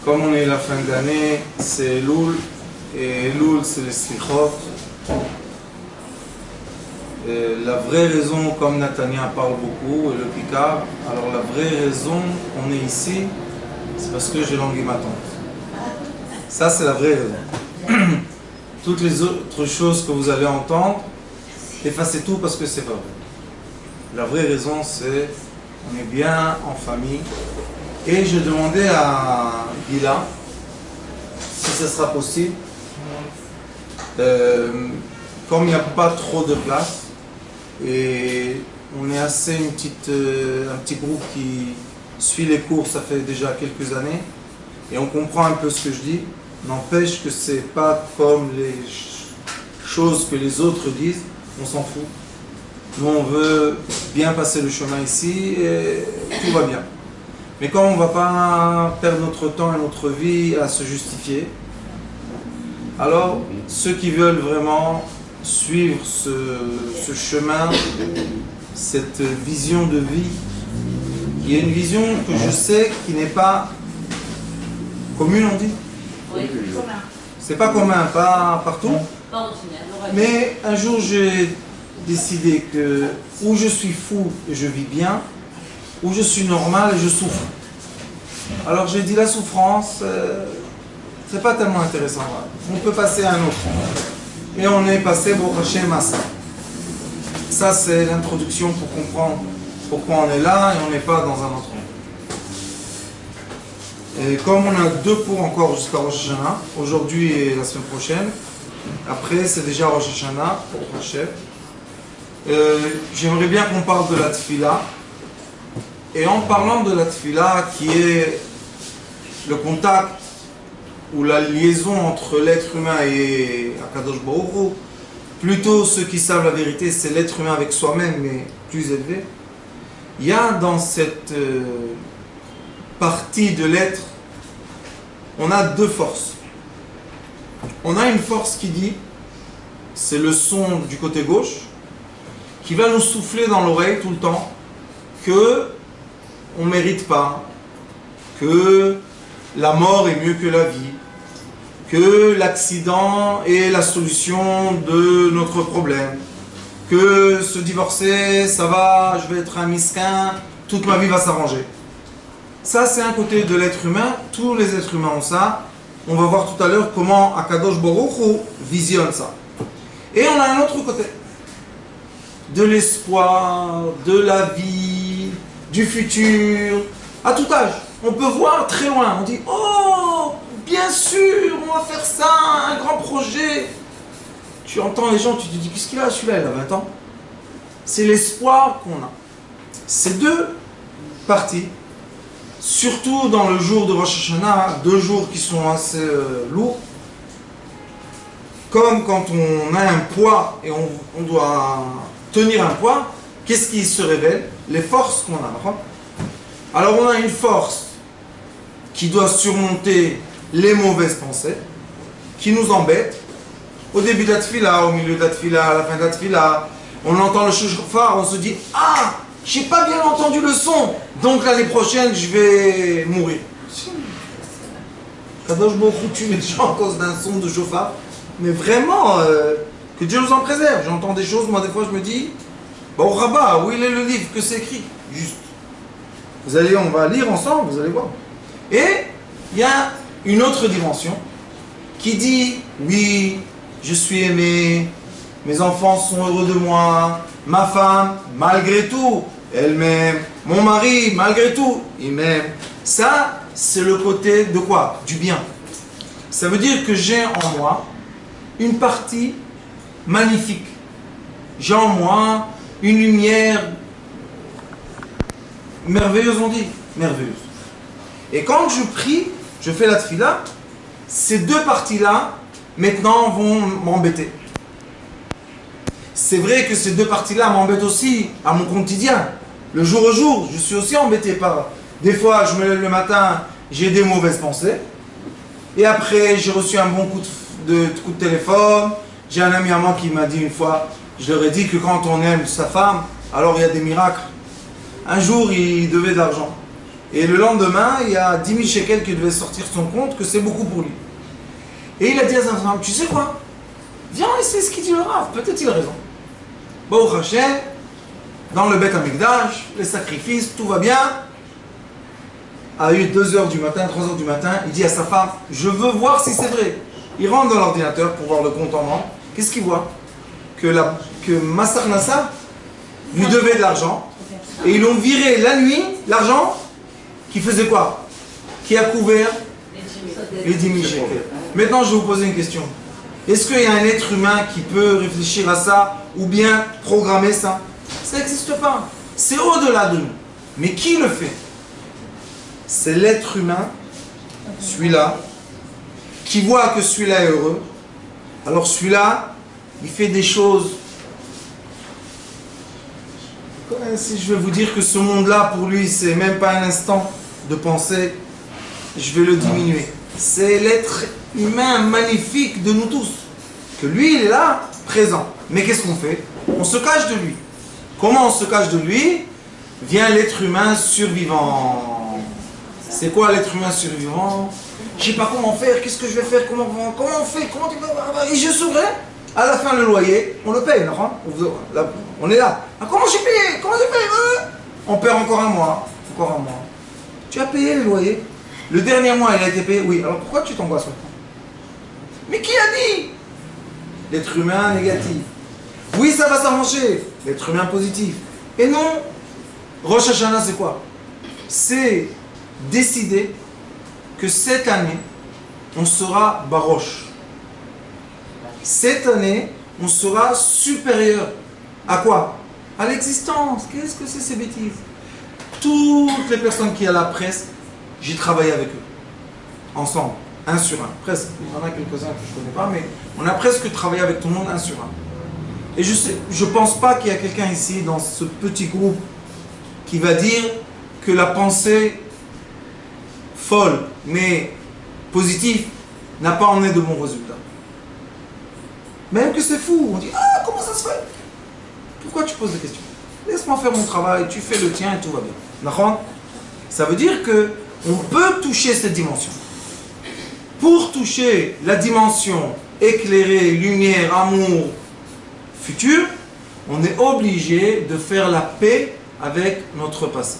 Comme on est la fin de l'année, c'est Elul, et Elul c'est les Slichot. La vraie raison, comme Nathania parle beaucoup, et le Picard, alors la vraie raison qu'on est ici, c'est parce que j'ai langué ma tante. Ça c'est la vraie raison. Toutes les autres choses que vous allez entendre, effacez tout parce que c'est pas vrai. La vraie raison c'est on est bien en famille. Et je demandais à Gila si ce sera possible. Comme il n'y a pas trop de place et on est assez un petit groupe qui suit les cours, ça fait déjà quelques années et on comprend un peu ce que je dis. N'empêche que c'est pas comme les choses que les autres disent, on s'en fout. Nous on veut bien passer le chemin ici et tout va bien. Mais comme on ne va pas perdre notre temps et notre vie à se justifier, alors ceux qui veulent vraiment suivre ce chemin, cette vision de vie, qui est une vision que je sais qui n'est pas commune, on dit ? Oui, commun. C'est pas commun, pas partout. Pas ordinaire. Mais un jour j'ai décidé que ou je suis fou et je vis bien, ou je suis normal et je souffre. Alors j'ai dit la souffrance, c'est pas tellement intéressant. On peut passer à un autre. Et on est passé Baruch Hashem à ça. Ça c'est l'introduction pour comprendre pourquoi on est là et on n'est pas dans un autre monde. Et comme on a 2 cours encore jusqu'à Rosh Hashanah, aujourd'hui et la semaine prochaine, après c'est déjà Rosh Hashanah pour Hashem. J'aimerais bien qu'on parle de la Tfila. Et en parlant de la Tfila, qui est le contact ou la liaison entre l'être humain et Akadosh Baruch Hu, plutôt ceux qui savent la vérité, c'est l'être humain avec soi-même, mais plus élevé. Il y a dans cette partie de l'être, on a 2 forces. On a une force qui dit, c'est le son du côté gauche, qui va nous souffler dans l'oreille tout le temps, que on ne mérite pas, que la mort est mieux que la vie, que l'accident est la solution de notre problème, que se divorcer, ça va, je vais être un misquin, toute ma vie va s'arranger. Ça, c'est un côté de l'être humain, tous les êtres humains ont ça. On va voir tout à l'heure comment Akadosh Baruch Hu visionne ça. Et on a un autre côté, de l'espoir, de la vie, du futur, à tout âge. On peut voir très loin, on dit « Oh, bien sûr, on va faire ça, un grand projet !» Tu entends les gens, tu te dis « Qu'est-ce qu'il a celui-là, il a 20 ans ?» C'est l'espoir qu'on a. Ces 2 parties, surtout dans le jour de Rosh Hashanah, 2 jours qui sont assez lourds, comme quand on a un poids et on doit tenir un poids, qu'est-ce qui se révèle? Les forces qu'on a. Alors on a une force qui doit surmonter les mauvaises pensées, qui nous embêtent. Au début de la tfila, au milieu de la tfila, à la fin de la tfila, on entend le shofar, on se dit « Ah, j'ai pas bien entendu le son, donc l'année prochaine je vais mourir. » Kadosh Baruch Hu tue les gens à cause d'un son de shofar. Mais vraiment, que Dieu nous en préserve. J'entends des choses, moi des fois je me dis bon rabat, où il est le livre que c'est écrit? Juste. Vous allez, on va lire ensemble, vous allez voir. Et il y a une autre dimension qui dit oui, je suis aimé, mes enfants sont heureux de moi, ma femme, malgré tout, elle m'aime, mon mari, malgré tout, il m'aime. Ça, c'est le côté de quoi? Du bien. Ça veut dire que j'ai en moi une partie magnifique. J'ai en moi une lumière merveilleuse, on dit, merveilleuse. Et quand je prie, je fais la tfila, ces 2 parties-là, maintenant, vont m'embêter. C'est vrai que ces 2 parties-là m'embêtent aussi à mon quotidien. Le jour au jour, je suis aussi embêté par... Des fois, je me lève le matin, j'ai des mauvaises pensées. Et après, j'ai reçu un bon coup de téléphone. J'ai un ami à moi qui m'a dit une fois, je leur ai dit que quand on aime sa femme, alors il y a des miracles. Un jour, il devait de l'argent. Et le lendemain, il y a 10 000 shekels qui devaient sortir son compte, que c'est beaucoup pour lui. Et il a dit à sa femme, tu sais quoi? Viens, c'est ce qu'il dit le Rav, peut-être il a raison. Baruch Hashem, dans le Beth Amikdash, les sacrifices, tout va bien. À 2h du matin, 3h du matin, il dit à sa femme, je veux voir si c'est vrai. Il rentre dans l'ordinateur pour voir le compte en banque. Qu'est-ce qu'il voit? Que Massar Nassar lui devait de l'argent. Et ils l'ont viré la nuit, l'argent, qui faisait quoi? Qui a couvert les 10 000 shekels. Maintenant, je vais vous poser une question. Est-ce qu'il y a un être humain qui peut réfléchir à ça ou bien programmer ça? Ça n'existe pas. C'est au-delà de nous. Mais qui le fait? C'est l'être humain, celui-là, qui voit que celui-là est heureux. Alors celui-là, il fait des choses. Si je vais vous dire que ce monde-là, pour lui, c'est même pas un instant de pensée, je vais le diminuer. C'est l'être humain magnifique de nous tous. Que lui, il est là, présent. Mais qu'est-ce qu'on fait? On se cache de lui. Comment on se cache de lui? Vient l'être humain survivant. C'est quoi l'être humain survivant? Je sais pas comment faire, qu'est-ce que je vais faire, comment on fait, comment tu vas... Et je saurai, à la fin le loyer, on le paye, non? On est là. Ah, comment j'ai payé? Comment j'ai payé? On perd encore un mois. Encore un mois. Tu as payé le loyer? Le dernier mois, il a été payé? Oui. Alors pourquoi tu t'angoisses maintenant? Mais qui a dit? L'être humain négatif. Oui, ça va s'arranger. L'être humain positif. Et non. Rosh Hashanah, c'est quoi? C'est décider que cette année, on sera baroche. Cette année, on sera supérieur. À quoi? À l'existence. Qu'est-ce que c'est ces bêtises? Toutes les personnes qui ont la presse, j'ai travaillé avec eux. Ensemble. Un sur un. Presque. Il y en a quelques-uns que je ne connais pas, mais on a presque travaillé avec tout le monde un sur un. Et je pense pas qu'il y a quelqu'un ici, dans ce petit groupe, qui va dire que la pensée folle, mais positive, n'a pas emmené de bons résultats. Même que c'est fou. On dit, ah, comment ça se fait? Pourquoi tu poses des questions? Laisse-moi faire mon travail, tu fais le tien et tout va bien. D'accord? Ça veut dire que on peut toucher cette dimension. Pour toucher la dimension éclairée, lumière, amour, futur, on est obligé de faire la paix avec notre passé.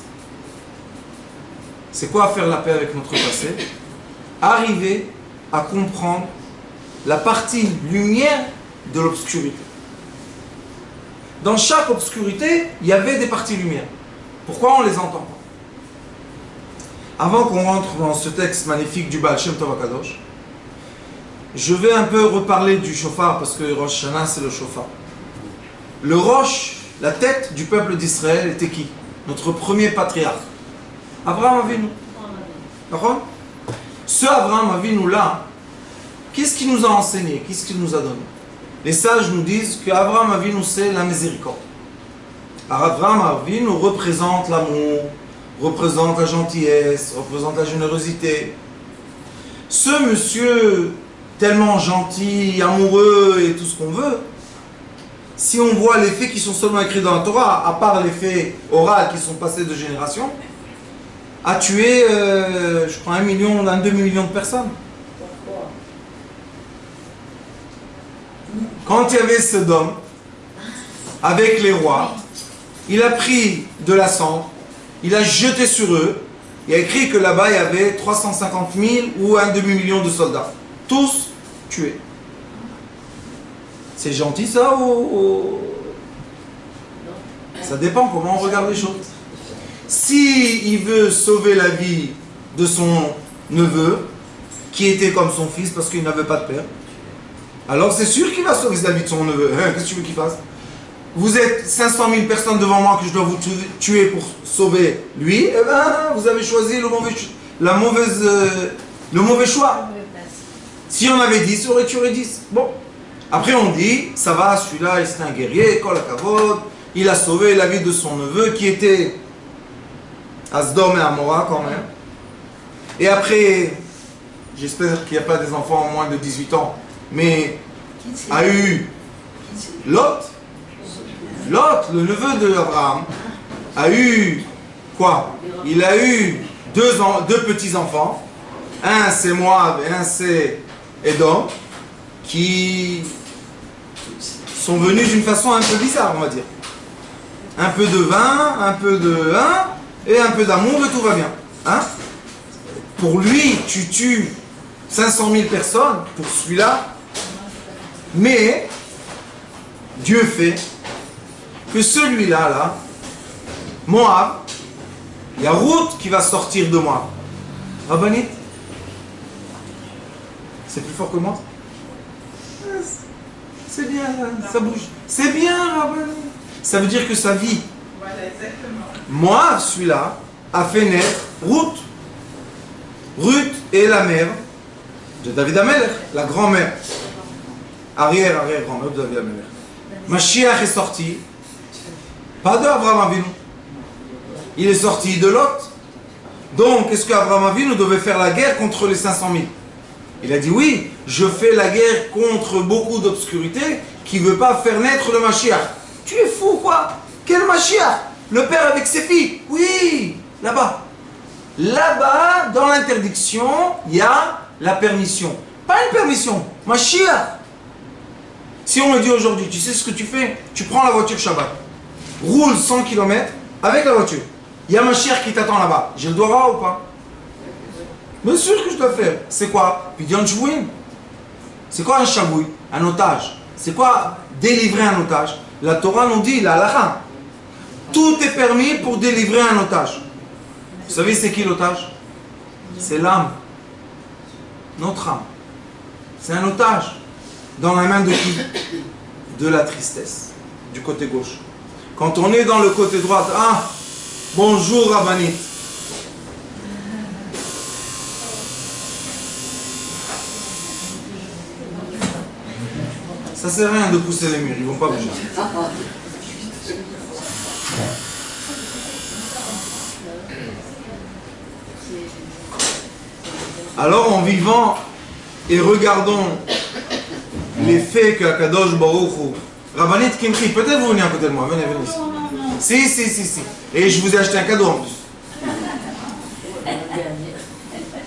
C'est quoi faire la paix avec notre passé? Arriver à comprendre la partie lumière de l'obscurité. Dans chaque obscurité, il y avait des parties lumière. Pourquoi on ne les entend pas? Avant qu'on rentre dans ce texte magnifique du Baal Shem Tov HaKadosh, je vais un peu reparler du shofar, parce que Rosh Hashanah c'est le shofar. Le Rosh, la tête du peuple d'Israël était qui? Notre premier patriarche, Abraham Avinu. D'accord? Ce Abraham Avinu là, qu'est-ce qu'il nous a enseigné? Qu'est-ce qu'il nous a donné? Les sages nous disent qu'Abraham Avinu c'est la miséricorde. Abraham Avinu représente l'amour, représente la gentillesse, représente la générosité. Ce monsieur tellement gentil, amoureux et tout ce qu'on veut, si on voit les faits qui sont seulement écrits dans la Torah, à part les faits oraux qui sont passés de génération, a tué, je crois, 1 demi-million de personnes. Quand il y avait Sodome, avec les rois, il a pris de la cendre, il a jeté sur eux, il a écrit que là-bas il y avait 350 000 ou 1 demi-million de soldats. Tous tués. C'est gentil ça ou... Ça dépend comment on regarde les choses. Si il veut sauver la vie de son neveu, qui était comme son fils parce qu'il n'avait pas de père, alors c'est sûr qu'il va sauver la vie de son neveu. Hein, qu'est-ce que tu veux qu'il fasse? Vous êtes 500 000 personnes devant moi que je dois vous tuer pour sauver lui, eh ben, vous avez choisi le mauvais choix. Si on avait 10, on aurait tué 10. Bon. Après on dit, ça va, celui-là, c'est un guerrier, Kol HaKavod, il a sauvé la vie de son neveu qui était Asdom et Amora quand même. Et après, j'espère qu'il n'y a pas des enfants en moins de 18 ans, mais a eu Lot, le neveu d'Abraham, a eu quoi? Il a eu deux petits-enfants, un c'est Moab et un c'est Edom, qui sont venus d'une façon un peu bizarre, on va dire. Un peu de vin, un peu de et un peu d'amour et tout va bien. Hein? Pour lui, tu tues 500 000 personnes, pour celui-là, mais Dieu fait que celui-là, là, Moab, il y a Ruth qui va sortir de Moab. Rabbanit, c'est plus fort que moi? C'est bien, ça bouge. C'est bien, Rabbanit. Ça veut dire que sa vie. Voilà, exactement. Moab, celui-là, a fait naître Ruth. Ruth est la mère de David Amelech, la grand-mère. Arrière-grand-mère de David Amelech. Mashiach est sorti, pas de Abraham Avinu. Il est sorti de Lot. Donc, est-ce qu'Abraham Avinu devait faire la guerre contre les 500 000? Il a dit oui, je fais la guerre contre beaucoup d'obscurité qui ne veut pas faire naître le Mashiach. Tu es fou quoi? Quel Mashiach? Le père avec ses filles? Oui, là-bas. Là-bas, dans l'interdiction, il y a la permission. Pas une permission, Mashiach. Si on me dit aujourd'hui, tu sais ce que tu fais? Tu prends la voiture Shabbat, roule 100 km avec la voiture. Il y a Mashiach qui t'attend là-bas. J'ai le droit ou pas? Bien sûr que je dois faire. C'est quoi? Pidyon Shvouim. C'est quoi un Shabouï? Un otage. C'est quoi délivrer un otage? La Torah nous dit, la halakha, tout est permis pour délivrer un otage. Vous savez c'est qui l'otage? C'est l'âme. Notre âme. C'est un otage. Dans la main de qui? De la tristesse. Du côté gauche. Quand on est dans le côté droit, ah, bonjour Rabbanit. Ça sert à rien de pousser les murs, ils vont pas bouger. Alors en vivant et regardons les faits que Akadosh Baruch Hu, Rabbanit Kimchi, peut-être vous venez à côté de moi, venez ici. Si. Et je vous ai acheté un cadeau en plus.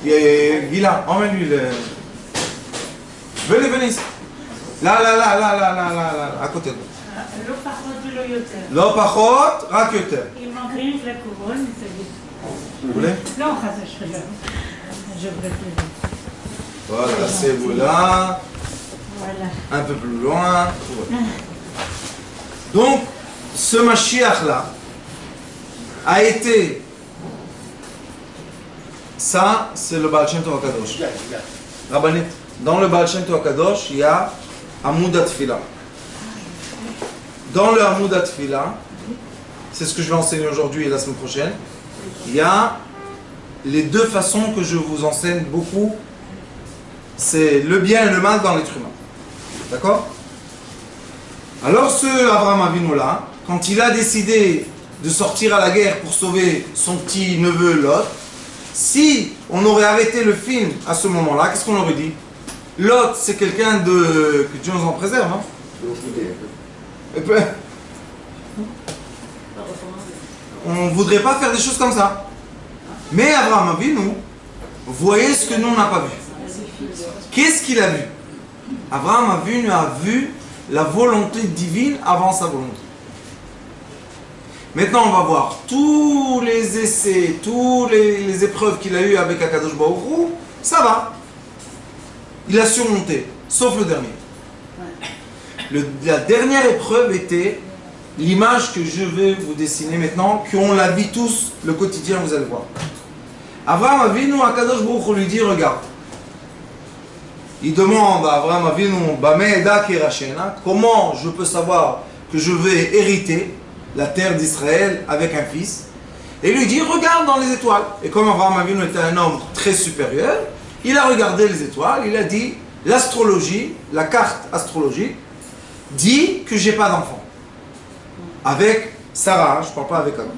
Et Gila, emmène-lui le... Venez ici. Là, à côté de moi. לא פחות, רק יותר. Il manquerait une la couronne, c'est bien. Vous voulez? Non, je voudrais plus. Voilà, c'est vous là. Voilà. Un peu plus loin. Donc, ce Mashiach là a été. Ça, c'est le Baal Shem Tov HaKadosh. Rabbanit, dans le Baal Shem Tov HaKadosh, il y a Amud HaTfila. Dans le Amud HaTfila, c'est ce que je vais enseigner aujourd'hui et la semaine prochaine, il y a les deux façons que je vous enseigne beaucoup. C'est le bien et le mal dans l'être humain. D'accord? Alors ce Abraham Avinu là, quand il a décidé de sortir à la guerre pour sauver son petit neveu Lot, si on aurait arrêté le film à ce moment-là, qu'est-ce qu'on aurait dit? Lot, c'est quelqu'un de... que Dieu nous en préserve, hein? Et puis, on ne voudrait pas faire des choses comme ça. Mais Abraham Avinu, voyez ce que nous on n'a pas vu. Qu'est-ce qu'il a vu? Abraham Avinu a vu la volonté divine avant sa volonté. Maintenant on va voir tous les essais, toutes les épreuves qu'il a eues avec Akadosh Baruch Hu, ça va. Il a surmonté, sauf le dernier. La dernière épreuve était l'image que je vais vous dessiner maintenant, qu'on la vit tous, le quotidien, vous allez voir. Abraham Avinu, Akadosh Baruch Hu lui dit, regarde. Il demande à Abraham Avinu, comment je peux savoir que je vais hériter la terre d'Israël avec un fils? Et lui dit, regarde dans les étoiles. Et comme Abraham Avinu était un homme très supérieur, il a regardé les étoiles, il a dit, l'astrologie, la carte astrologique, dit que j'ai pas d'enfant. Avec Sarah, je ne parle pas avec Adam.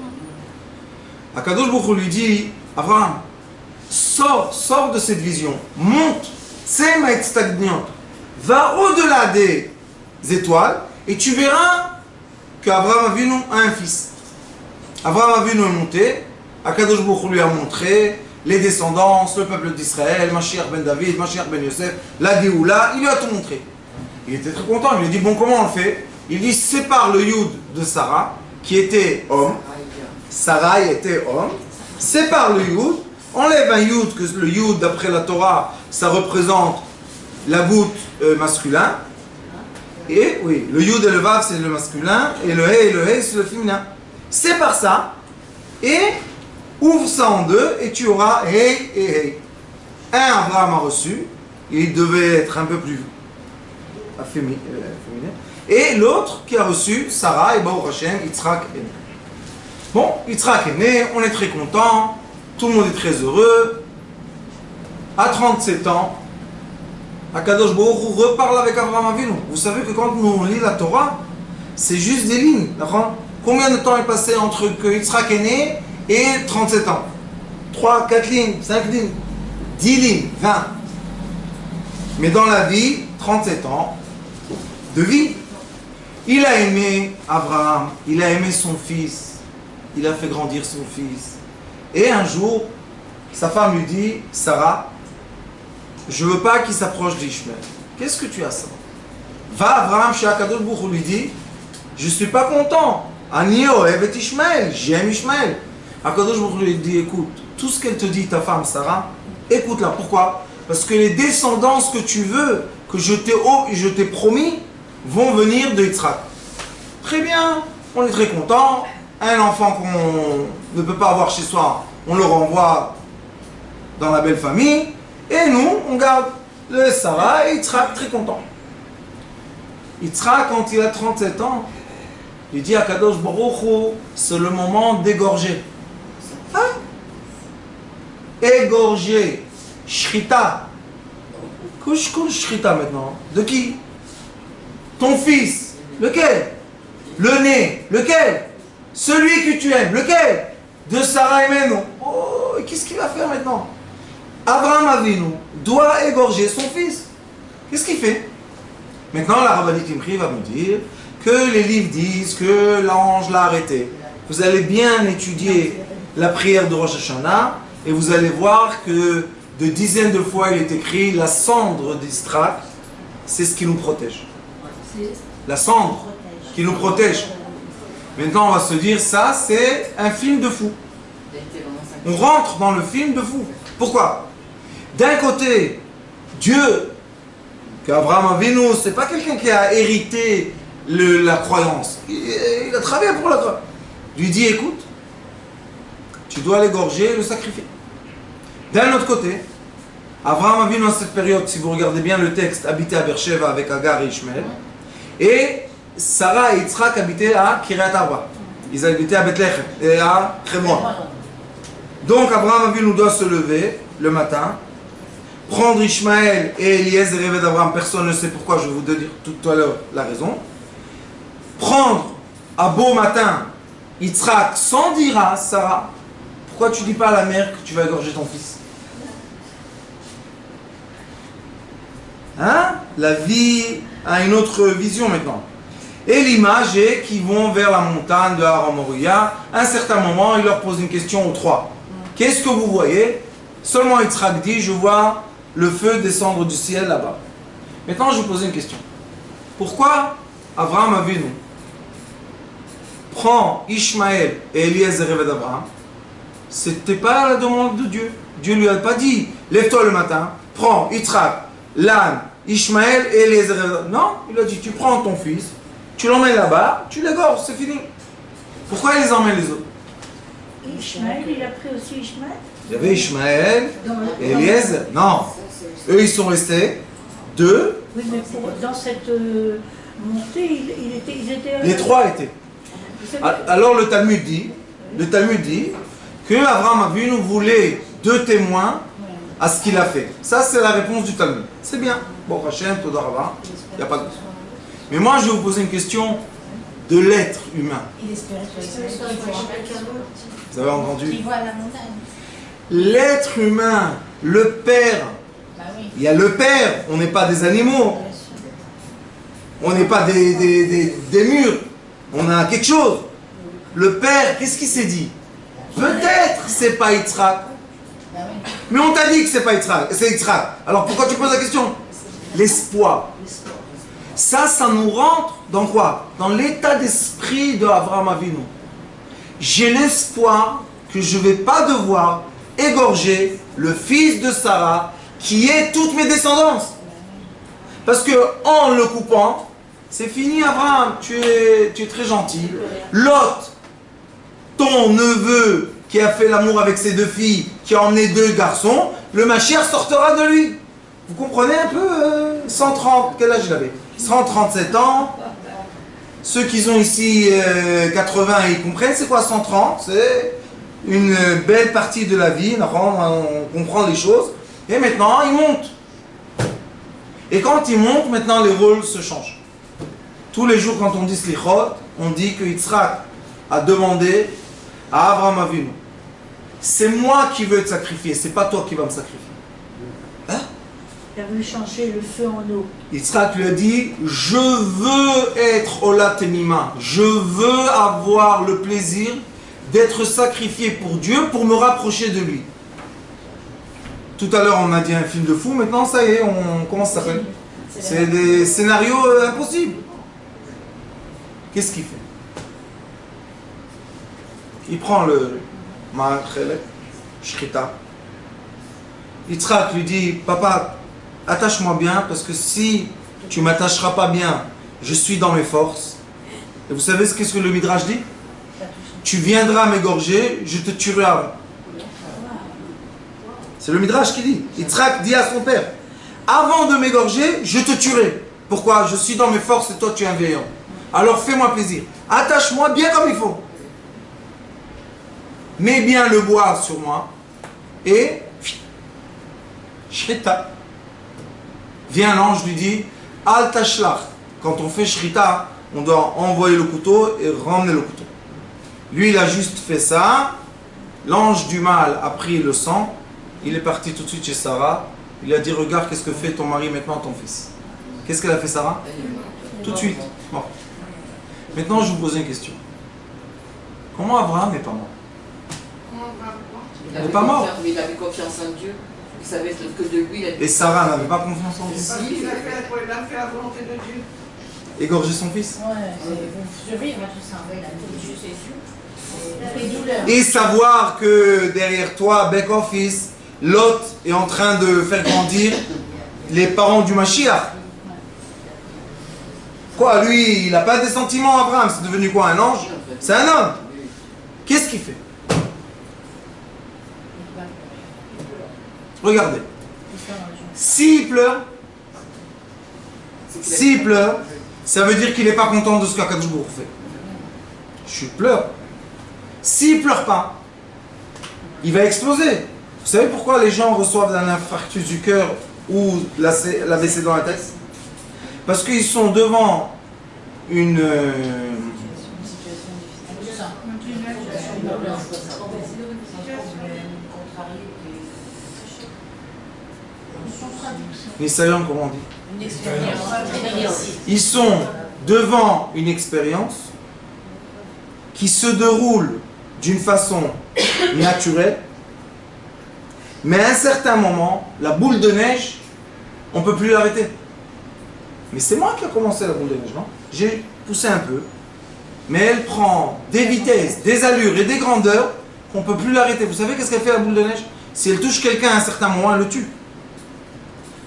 Akadosh Baruch Hu lui dit, Abraham, sors de cette vision, monte, va au-delà des étoiles et tu verras qu'Abraham Avinu a un fils. Abraham Avinu est monté Akadosh Baruch Hu lui a montré les descendances, le peuple d'Israël, Mashiach ben David, Mashiach ben Yosef, la Géoula, il lui a tout montré. Il était très content, il lui a dit bon, comment on le fait? Il dit sépare le Yud de Sarah, qui était homme, Sarai était homme, sépare le Yud, enlève un Yud, que le Yud d'après la Torah, ça représente la goutte masculin, et oui, le Yud et le Vav c'est le masculin, et le He c'est le féminin. Sépare ça, et ouvre ça en deux, et tu auras He et He. Un Abraham a reçu, il devait être un peu plus féminin, et l'autre qui a reçu, Sarah, et Baruch Hashem, Yitzhak est né. Bon, Yitzhak est né, on est très content, tout le monde est très heureux. À 37 ans, Akadosh Baruch Hu reparle avec Abraham Avinu. Vous savez que quand on lit la Torah, c'est juste des lignes. Combien de temps est passé entre que Yitzhak est né et 37 ans? 3, 4 lignes, 5 lignes, 10 lignes, 20. Mais dans la vie, 37 ans de vie. Il a aimé Abraham, il a aimé son fils, il a fait grandir son fils. Et un jour, sa femme lui dit, Sarah, je ne veux pas qu'il s'approche d'Ishmaël. Qu'est-ce que tu as, ça? Va Abraham chez Akadosh Baruch Hu lui dit, je ne suis pas content. Ani ohev et Ishmaël, j'aime Ishmaël. Akadosh Baruch Hu lui dit, écoute, tout ce qu'elle te dit, ta femme Sarah, écoute-la. Pourquoi? Parce que les descendances que tu veux, que je t'ai promis, vont venir de Yitzhak. Très bien, on est très content. Un enfant qu'on ne peut pas avoir chez soi, on le renvoie dans la belle famille. Et nous, on garde le Sarah et Yitzhak, très content. Yitzhak, quand il a 37 ans, il dit à Kadosh Baruch Hu, c'est le moment d'égorger. Hein? Égorger. Shrita. Couche Shrita maintenant. De qui? Ton fils. Lequel? Le né. Lequel? Celui que tu aimes. Lequel? De Sarah et Menon. Oh, qu'est-ce qu'il va faire maintenant? Abraham Avinu doit égorger son fils. Qu'est-ce qu'il fait? Maintenant, la Rabbani Imri va me dire que les livres disent que l'ange l'a arrêté. Vous allez bien étudier la prière de Rosh Hashanah et vous allez voir que de dizaines de fois il est écrit la cendre d'Istrak, c'est ce qui nous protège. La cendre qui nous protège. Maintenant, on va se dire, ça, c'est un film de fou. On rentre dans le film de fou. Pourquoi? D'un côté, Dieu, qu'Abraham Avinu, c'est pas quelqu'un qui a hérité la croyance. Il a travaillé pour la croyance. Lui dit, écoute, tu dois l'égorger et le sacrifier. D'un autre côté, Abraham Avinu, dans cette période, si vous regardez bien le texte, habitait à Beersheva avec Agar et Ishmael. Et Sarah et Yitzhak habitaient à Kiryat Arba. Ils habitaient à Bethléem et à Hebron. Donc Abraham Avinu doit se lever le matin, prendre Ishmaël et Eliezer et d'Abraham, personne ne sait pourquoi, je vais vous dire tout à l'heure la raison. Prendre à beau matin Yitzhak sans dire à Sarah, pourquoi tu dis pas à la mère que tu vas égorger ton fils? Hein? La vie a une autre vision maintenant. Et l'image est qu'ils vont vers la montagne de Har Moriah. À un certain moment, il leur pose une question aux trois. Qu'est-ce que vous voyez? Seulement Yitzhak dit, je vois le feu descendre du ciel là-bas. Maintenant, je vais vous poser une question. Pourquoi Abraham Avinu prend Ishmaël et Eliezer d'Abraham? C'était pas la demande de Dieu. Dieu lui a pas dit, lève-toi le matin, prends Yitzhak, l'âne, Ishmaël et Eliezer. Non, il a dit, tu prends ton fils, tu l'emmènes là-bas, tu l'égorges, c'est fini. Pourquoi il les emmène les autres? Ishmaël, il a pris aussi Ishmaël? Il y avait Ishmaël et Eliezer. Non, eux ils sont restés deux. Oui, mais dans cette montée, ils étaient... Les trois étaient. Alors le Talmud dit que Abraham Avinu voulait deux témoins à ce qu'il a fait. Ça c'est la réponse du Talmud. C'est bien. Bon, Hachem, Toda Rabba, il n'y a pas de... Mais moi je vais vous poser une question de l'être humain. Vous avez entendu? Qui voit la montagne. L'être humain, le père, il y a le père, on n'est pas des animaux, on n'est pas des murs, on a quelque chose. Le père, qu'est-ce qu'il s'est dit? Peut-être c'est pas Yitzhak. Mais on t'a dit que c'est pas Yitzhak, c'est Yitzhak. Alors pourquoi tu poses la question? L'espoir. Ça nous rentre dans quoi? Dans l'état d'esprit de Avraham Avinu. J'ai l'espoir que je ne vais pas devoir égorger le fils de Sarah qui est toutes mes descendances. Parce que en le coupant, c'est fini Abraham, tu es très gentil. Lot, ton neveu qui a fait l'amour avec ses 2 filles, qui a emmené 2 garçons, le Mashiach sortira de lui. Vous comprenez un peu 130, quel âge il avait? 137 ans. Ceux qui ont ici 80, ils comprennent c'est quoi 130? C'est une belle partie de la vie, on comprend les choses. Et maintenant, il monte. Et quand il monte, maintenant les rôles se changent. Tous les jours, quand on dit Slichot, on dit que Yitzhak a demandé à Avraham Avinu, c'est moi qui veux te sacrifier, c'est pas toi qui vas me sacrifier. Hein? Il a voulu changer le feu en eau. Yitzhak lui a dit, je veux être Ola Temima, je veux avoir le plaisir d'être sacrifié pour Dieu pour me rapprocher de lui. Tout à l'heure on a dit un film de fou, maintenant ça y est, comment ça s'appelle? C'est des scénarios impossibles. Qu'est-ce qu'il fait? Il prend le Ma'achelek, Shrita. Yitzhak lui dit, papa, attache-moi bien, parce que si tu m'attacheras pas bien, je suis dans mes forces. Et vous savez qu'est-ce que le Midrash dit? Tu viendras m'égorger, je te tuerai avant. C'est le Midrash qui dit. Yitzhak dit à son père, avant de m'égorger, je te tuerai. Pourquoi? Je suis dans mes forces et toi tu es un vieillard. Alors fais-moi plaisir. Attache-moi bien comme il faut. Mets bien le bois sur moi. Et Shrita. Vient l'ange lui dit, Al tashlach. Quand on fait Shrita, on doit envoyer le couteau et ramener le couteau. Lui, il a juste fait ça. L'ange du mal a pris le sang. Il est parti tout de suite chez Sarah. Il a dit, regarde qu'est-ce que fait ton mari maintenant, ton fils. Qu'est-ce qu'elle a fait Sarah? Tout de suite, mort. Maintenant, je vous pose une question. Comment Abraham n'est pas mort? Il n'est pas mort. Mais il avait confiance en Dieu. Il savait que de lui, il a... Et Sarah n'avait pas confiance en Dieu. Parce qu'il a fait la volonté de Dieu. Égorger son fils. Ouais, c'est survivre à tout ça. Et savoir que derrière toi, back office, Lot est en train de faire grandir les parents du Mashiach. Quoi, lui, il n'a pas des sentiments, Abraham, c'est devenu quoi, un ange? C'est un homme. Qu'est-ce qu'il fait? Regardez. S'il pleure, ça veut dire qu'il n'est pas content de ce qu'Akadosh Baruch Hu fait. Je pleure. S'il pleure pas, il va exploser. Vous savez pourquoi les gens reçoivent un infarctus du cœur ou l'AVC dans la tête? Parce qu'ils sont devant une... Nisayon, comment on dit? Une expérience. Ils sont devant une expérience qui se déroule d'une façon naturelle, mais à un certain moment, la boule de neige, on ne peut plus l'arrêter. Mais c'est moi qui ai commencé la boule de neige, non? J'ai poussé un peu, mais elle prend des vitesses, des allures et des grandeurs qu'on ne peut plus l'arrêter. Vous savez qu'est-ce qu'elle fait la boule de neige? Si elle touche quelqu'un à un certain moment, elle le tue.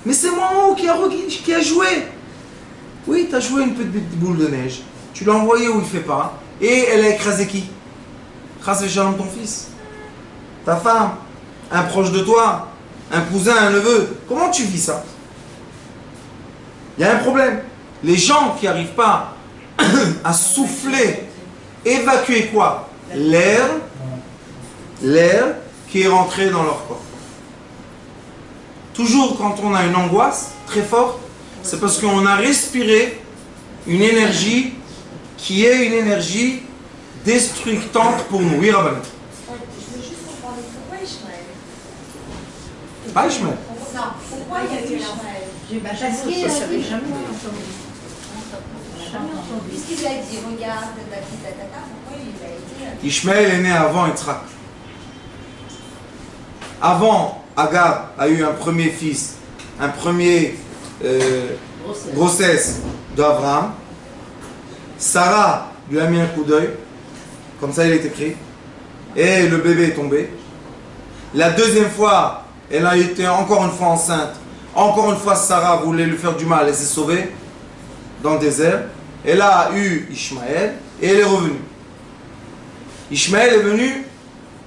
Mais c'est moi en haut qui a joué. Oui, tu as joué une petite boule de neige. Tu l'as envoyée où il ne fait pas. Et elle a écrasé qui? Écrasé Shalom, ton fils. Ta femme. Un proche de toi. Un cousin, un neveu. Comment tu vis ça? Il y a un problème. Les gens qui n'arrivent pas à souffler, évacuer quoi? L'air qui est rentré dans leur corps. Toujours quand on a une angoisse très forte, c'est parce qu'on a respiré une énergie qui est une énergie destructante pour nous. Oui, Rabban. Je veux juste comprendre pourquoi Ishmaël? Pas Ishmael. Non, pourquoi il y a eu Ishmaël? Parce qu'il a dit, jamais entendu. Puisqu'il lui a dit, regarde, pourquoi il a été... Ishmael est né avant Yitzhak. Avant, Agar a eu un premier fils, un premier grossesse d'Abraham. Sarah lui a mis un coup d'œil, comme ça il est écrit, et le bébé est tombé. La deuxième fois, elle a été encore une fois enceinte. Encore une fois, Sarah voulait lui faire du mal, elle s'est sauvée dans le désert. Elle a eu Ishmaël et elle est revenue. Ishmaël est venu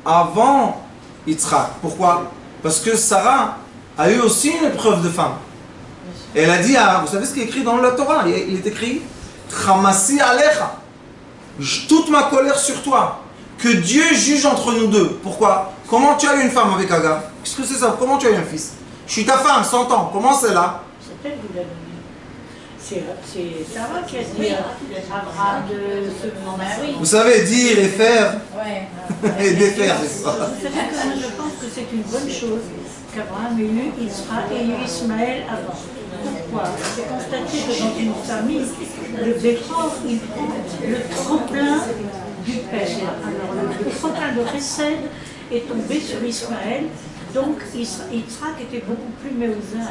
avant Yitzhak. Pourquoi? Parce que Sarah a eu aussi une épreuve de femme. Elle a dit, vous savez ce qui est écrit dans la Torah? Il est écrit Chamassi alecha. Toute ma colère sur toi. Que Dieu juge entre nous deux. Pourquoi? Comment tu as eu une femme avec Agar? Qu'est-ce que c'est ça? Comment tu as eu un fils? Je suis ta femme, 100 ans. Comment c'est là? C'est elle qui l'a donné. C'est Sarah qui a dit à Abraham de se marier. Vous savez, dire et faire Ouais. et défaire, c'est ça. C'est vrai que moi je pense que c'est une bonne chose qu'Abraham ait eu Israël et eu Ismaël avant. Pourquoi? C'est constaté que dans une famille, le bécor, il prend le tremplin du père. Alors le tremplin de Chesed est tombé sur Ismaël, donc Yitzhak était beaucoup plus méousin.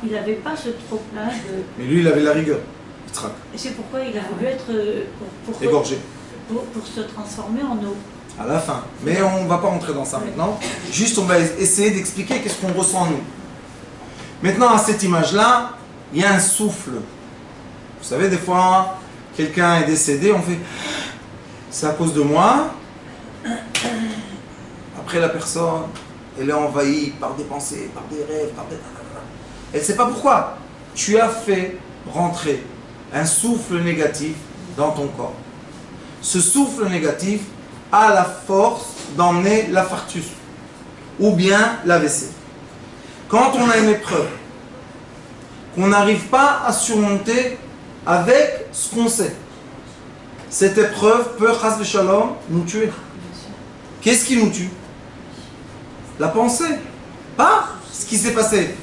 Il n'avait pas ce trop-plein de... Mais lui, il avait la rigueur. Yitzhak. Et c'est pourquoi il a voulu être... Égorgé. Pour se transformer en eau. À la fin. Mais on ne va pas rentrer dans ça maintenant. Juste, on va essayer d'expliquer qu'est-ce qu'on ressent nous. Maintenant, à cette image-là, il y a un souffle. Vous savez, des fois, quelqu'un est décédé, on fait... C'est à cause de moi. Après, la personne, elle est envahie par des pensées, par des rêves, par des... Elle ne sait pas pourquoi. Tu as fait rentrer un souffle négatif dans ton corps. Ce souffle négatif a la force d'emmener l'infarctus ou bien l'AVC. Quand on a une épreuve qu'on n'arrive pas à surmonter avec ce qu'on sait, cette épreuve peut, chas v'shalom, nous tuer. Qu'est-ce qui nous tue? La pensée, pas ce qui s'est passé.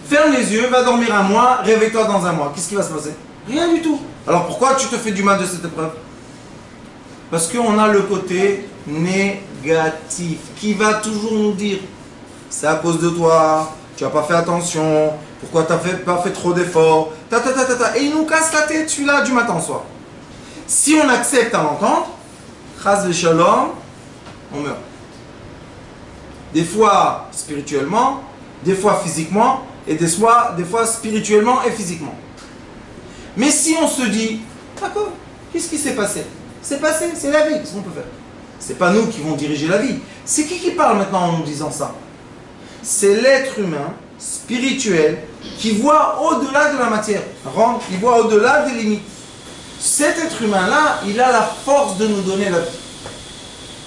Ferme les yeux, va dormir un mois, réveille-toi dans un mois. Qu'est-ce qui va se passer? Rien du tout. Alors pourquoi tu te fais du mal de cette épreuve? Parce qu'on a le côté négatif qui va toujours nous dire c'est à cause de toi, tu n'as pas fait attention, pourquoi tu n'as pas fait trop d'efforts, et il nous casse la tête celui-là du matin au soir. Si on accepte à l'entendre, chas v'shalom, on meurt. Des fois spirituellement, des fois physiquement, et des fois spirituellement et physiquement. Mais si on se dit, d'accord, qu'est-ce qui s'est passé? C'est passé, c'est la vie, qu'est-ce qu'on peut faire? C'est pas nous qui vont diriger la vie. C'est qui parle maintenant en nous disant ça? C'est l'être humain, spirituel, qui voit au-delà de la matière. Il voit au-delà des limites. Cet être humain-là, il a la force de nous donner la vie.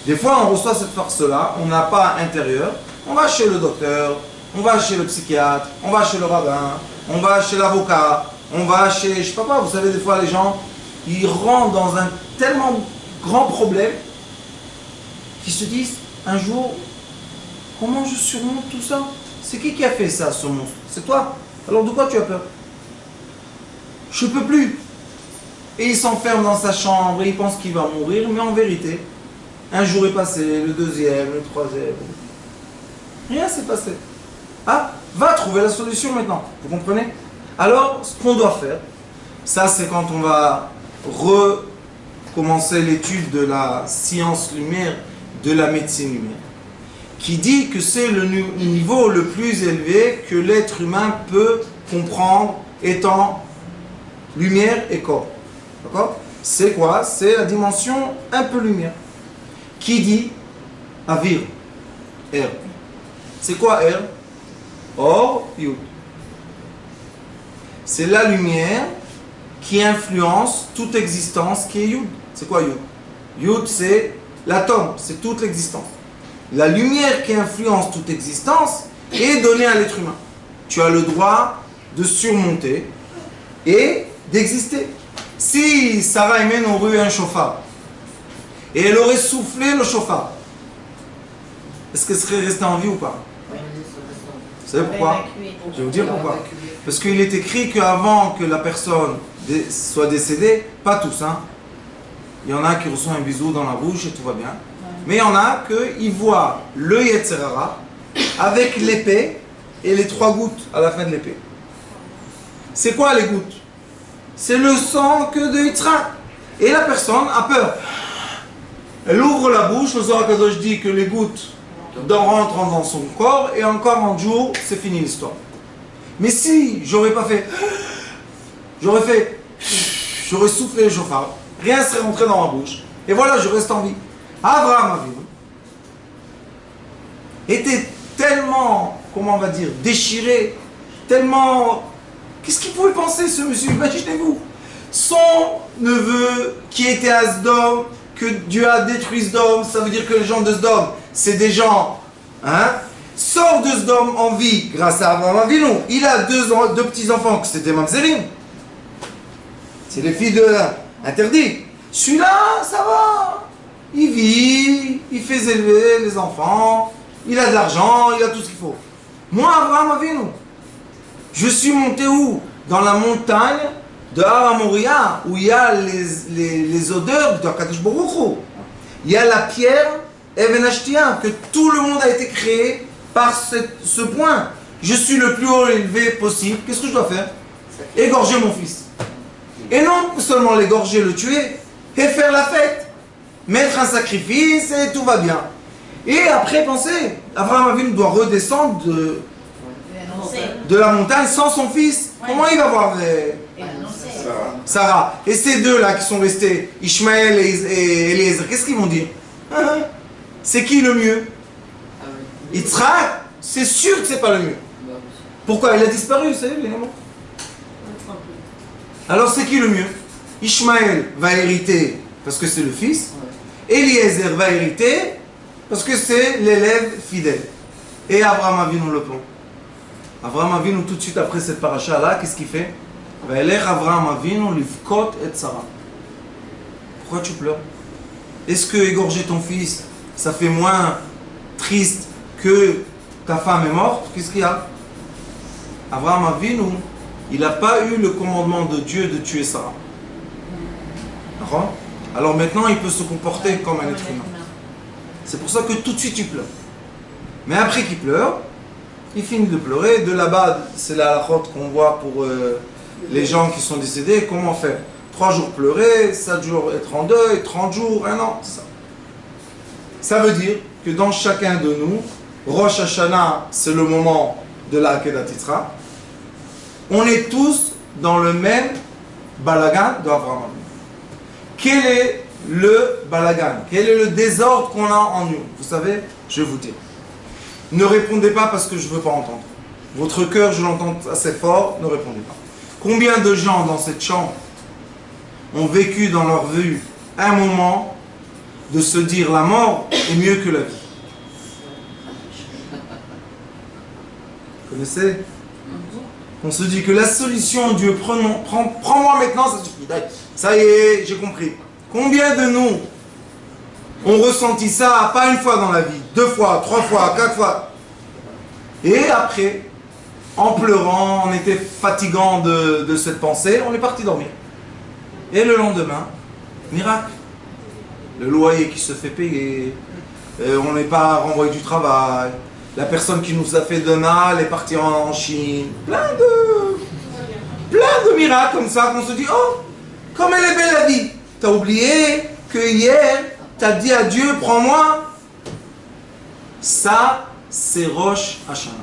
Des fois, on reçoit cette force-là, on n'a pas intérieur, on va chez le docteur, on va chez le psychiatre, on va chez le rabbin, on va chez l'avocat, on va chez, je sais pas quoi, vous savez, des fois, les gens, ils rentrent dans un tellement grand problème qu'ils se disent, un jour, comment je surmonte tout ça? C'est qui a fait ça, ce monstre? C'est toi? Alors de quoi tu as peur? Je peux plus. Et il s'enferme dans sa chambre et il pense qu'il va mourir, mais en vérité, un jour est passé, le deuxième, le troisième. Rien s'est passé. Ah, va trouver la solution maintenant. Vous comprenez? Alors, ce qu'on doit faire, ça c'est quand on va recommencer l'étude de la science lumière, de la médecine lumière, qui dit que c'est le niveau le plus élevé que l'être humain peut comprendre étant lumière et corps. D'accord? C'est quoi? C'est la dimension un peu lumière. Qui dit Avir, air. C'est quoi air? Or, Yud. C'est la lumière qui influence toute existence qui est Yud. C'est quoi Yud? Yud, c'est l'atome, c'est toute l'existence. La lumière qui influence toute existence est donnée à l'être humain. Tu as le droit de surmonter et d'exister. Si Sarah Amen aurait eu un chauffard et elle aurait soufflé le chauffard, est-ce qu'elle serait restée en vie ou pas? Vous savez pourquoi? Je vais vous dire pourquoi. Parce qu'il est écrit qu'avant que la personne soit décédée, pas tous, hein. Il y en a qui reçoivent un bisou dans la bouche et tout va bien. Mais il y en a qui voient le Yetzer Hara avec l'épée et les 3 gouttes à la fin de l'épée. C'est quoi les gouttes? C'est le sang que de Yitzhak. Et la personne a peur. Elle ouvre la bouche, le Zohar Kadosh dit que les gouttes rentrent dans son corps et en 40 jours, c'est fini l'histoire. Mais si j'aurais pas fait, j'aurais soufflé le chauffard, rien serait rentré dans ma bouche, et voilà, je reste en vie. Abraham Avinu était tellement, comment on va dire, déchiré, tellement... Qu'est-ce qu'il pouvait penser ce monsieur? Imaginez-vous, son neveu qui était à Sdom, que Dieu a détruit Sdom, ça veut dire que les gens de Sdom, c'est des gens, hein, sort de Sdom en vie grâce à Abraham Avinu. Il a deux petits-enfants, que c'était Mamzerim. C'est les filles de interdits. Celui-là, ça va. Il vit, il fait élever les enfants, il a de l'argent, il a tout ce qu'il faut. Moi, Abraham Avinu, je suis monté où? Dans la montagne de Har Moria, où il y a les odeurs de Kadosh Baruch Hu. Il y a la pierre Even Ashtia, que tout le monde a été créé par ce point. Je suis le plus haut élevé possible. Qu'est-ce que je dois faire? Égorger mon fils. Et non seulement l'égorger, le tuer, et faire la fête. Mettre un sacrifice et tout va bien. Et après, pensez, Abraham Avinu doit redescendre de la montagne sans son fils. Comment il va voir Sarah? Et ces deux-là qui sont restés, Ishmaël et Eliezer, qu'est-ce qu'ils vont dire? C'est qui le mieux? Yitzhak, c'est sûr que c'est pas le mieux. Pourquoi? Il a disparu, vous savez, évidemment. Alors c'est qui le mieux? Ishmaël va hériter parce que c'est le fils. Eliezer va hériter parce que c'est l'élève fidèle. Et Abraham Avinu le plan. Abraham Avinu, tout de suite après cette paracha-là, qu'est-ce qu'il fait? Abraham Avinu livkot et Sarah. Pourquoi tu pleures? Est-ce que égorger ton fils, ça fait moins triste que ta femme est morte? Qu'est-ce qu'il y a? Abraham Avinu, il n'a pas eu le commandement de Dieu de tuer Sarah. D'accord? Alors maintenant, il peut se comporter comme un être humain. C'est pour ça que tout de suite il pleure. Mais après qu'il pleure, il finit de pleurer. De là-bas, c'est la halachot qu'on voit pour les gens qui sont décédés. Comment faire? 3 jours pleurer, 7 jours être en deuil, 30 jours, 1 an, c'est ça. Ça veut dire que dans chacun de nous, Rosh Hashanah, c'est le moment de la Akedat Yitzhak. On est tous dans le même balagan d'Abraham. Quel est le balagan? Quel est le désordre qu'on a en nous? Vous savez, je vais vous dire. Ne répondez pas parce que je ne veux pas entendre. Votre cœur, je l'entends assez fort, ne répondez pas. Combien de gens dans cette chambre ont vécu dans leur vie un moment de se dire la mort est mieux que la vie? Vous connaissez? On se dit que la solution, Dieu, prends-moi maintenant, ça suffit. Ça y est, j'ai compris. Combien de nous ont ressenti ça, pas une fois dans la vie, 2 fois, 3 fois, 4 fois. Et après, en pleurant, on était fatigant de cette pensée, on est parti dormir. Et le lendemain, miracle. Le loyer qui se fait payer, on n'est pas renvoyé du travail, la personne qui nous a fait de mal est partie en Chine. Plein de miracles comme ça qu'on se dit, oh, comme elle est belle la vie. T'as oublié que hier, t'as dit à Dieu, prends-moi. Ça, c'est Rosh Hashanah.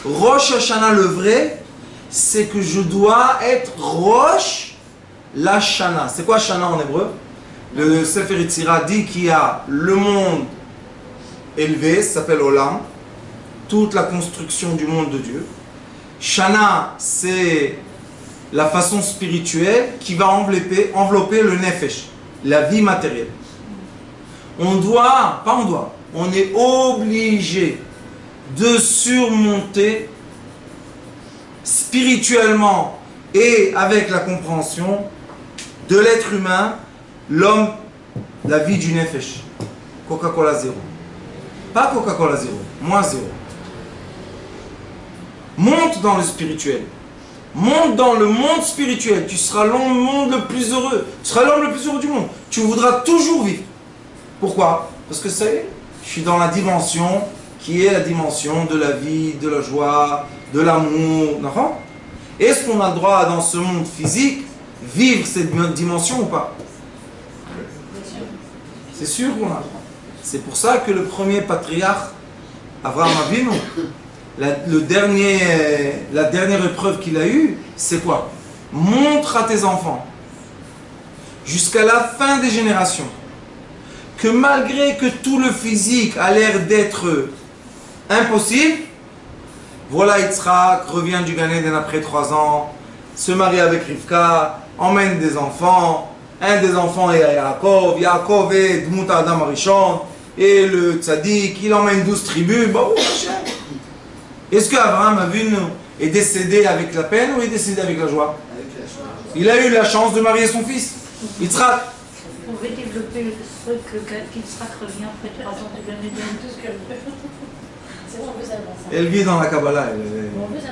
Rosh Hashanah, le vrai, c'est que je dois être Rosh Lashana. C'est quoi Shana en hébreu? Le Sefer Yetzira dit qu'il y a le monde élevé, ça s'appelle Olam, toute la construction du monde de Dieu. Shana, c'est la façon spirituelle qui va envelopper le Nefesh, la vie matérielle. On est obligé de surmonter spirituellement et avec la compréhension de l'être humain, l'homme, la vie du Nefesh. Coca-Cola 0. Pas Coca-Cola 0, moins 0. Monte dans le spirituel. Monte dans le monde spirituel. Tu seras l'homme le plus heureux. Tu seras l'homme le plus heureux du monde. Tu voudras toujours vivre. Pourquoi? Parce que ça y est, je suis dans la dimension qui est la dimension de la vie, de la joie, de l'amour. Est-ce qu'on a le droit, dans ce monde physique, vivre cette dimension ou pas? C'est sûr qu'on a le droit. C'est pour ça que le premier patriarche, Abraham Avinu, la dernière épreuve qu'il a eue, c'est quoi? Montre à tes enfants, jusqu'à la fin des générations, que malgré que tout le physique a l'air d'être impossible, voilà, Yitzhak revient du Gan Eden après 3 ans, se marie avec Rivka, emmène des enfants, un des enfants est à Yaakov, Yaakov est Dmut Adam Arishon, et le tzaddik, il emmène 12 tribus, bon, est-ce qu'Abraham Avinu est décédé avec la peine ou est décédé avec la joie? Il a eu la chance de marier son fils, Yitzhak. Vous pouvez développer ce truc qu'Yitzhak revient après 3 ans de Gan Eden. C'est bon, on veut ça. Elle vit dans la Kabbalah. On veut ça.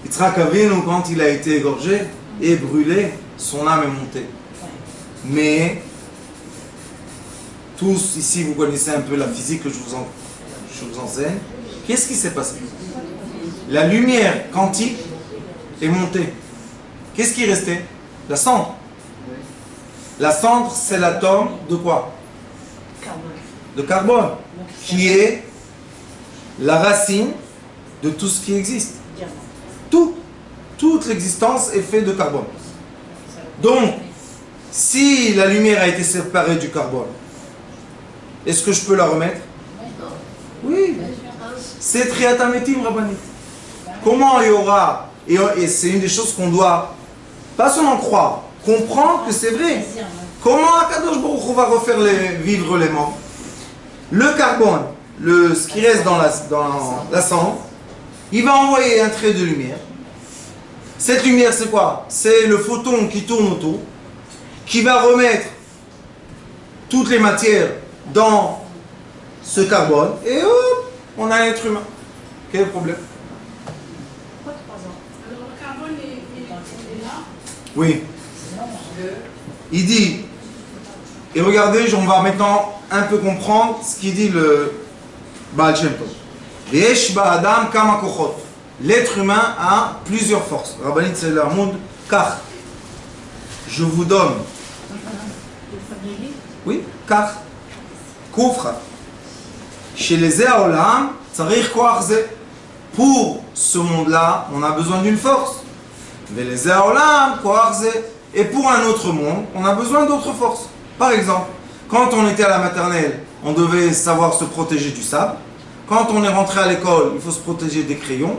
Yitzhak Avinu, quand il a été égorgé et brûlé, son âme est montée. Mais, tous ici, vous connaissez un peu la physique que je vous enseigne. Qu'est-ce qui s'est passé? La lumière quantique est montée. Qu'est-ce qui restait? La cendre. La cendre, c'est l'atome de quoi? De carbone, qui est la racine de tout ce qui existe. Toute l'existence est faite de carbone. Donc, si la lumière a été séparée du carbone, est-ce que je peux la remettre? Oui. C'est Triatametim Rabbanit. Comment il y aura, et c'est une des choses qu'on doit, pas seulement croire, comprendre que c'est vrai. Comment Akadosh Baruch Hu va refaire vivre les morts? Le carbone, ce qui reste dans la cendre, il va envoyer un trait de lumière. Cette lumière, c'est quoi? C'est le photon qui tourne autour, qui va remettre toutes les matières dans ce carbone, et hop, on a un être humain. Quel est le problème? Pourquoi 3 ans? Alors le carbone est là. Oui. Il dit, et regardez, on va maintenant un peu comprendre ce qu'il dit le Baal Shem Tov. Ve'esh ba'adam kama kochot. L'être humain a plusieurs forces. Rabbanit Selarmoud, car je vous donne. Oui, car. Koufra. Chez les Éaolam, tzarir koachze. Pour ce monde-là, on a besoin d'une force. Mais les Éaolam koachze. Et pour un autre monde, on a besoin d'autres forces. Par exemple, quand on était à la maternelle, on devait savoir se protéger du sable. Quand on est rentré à l'école, il faut se protéger des crayons.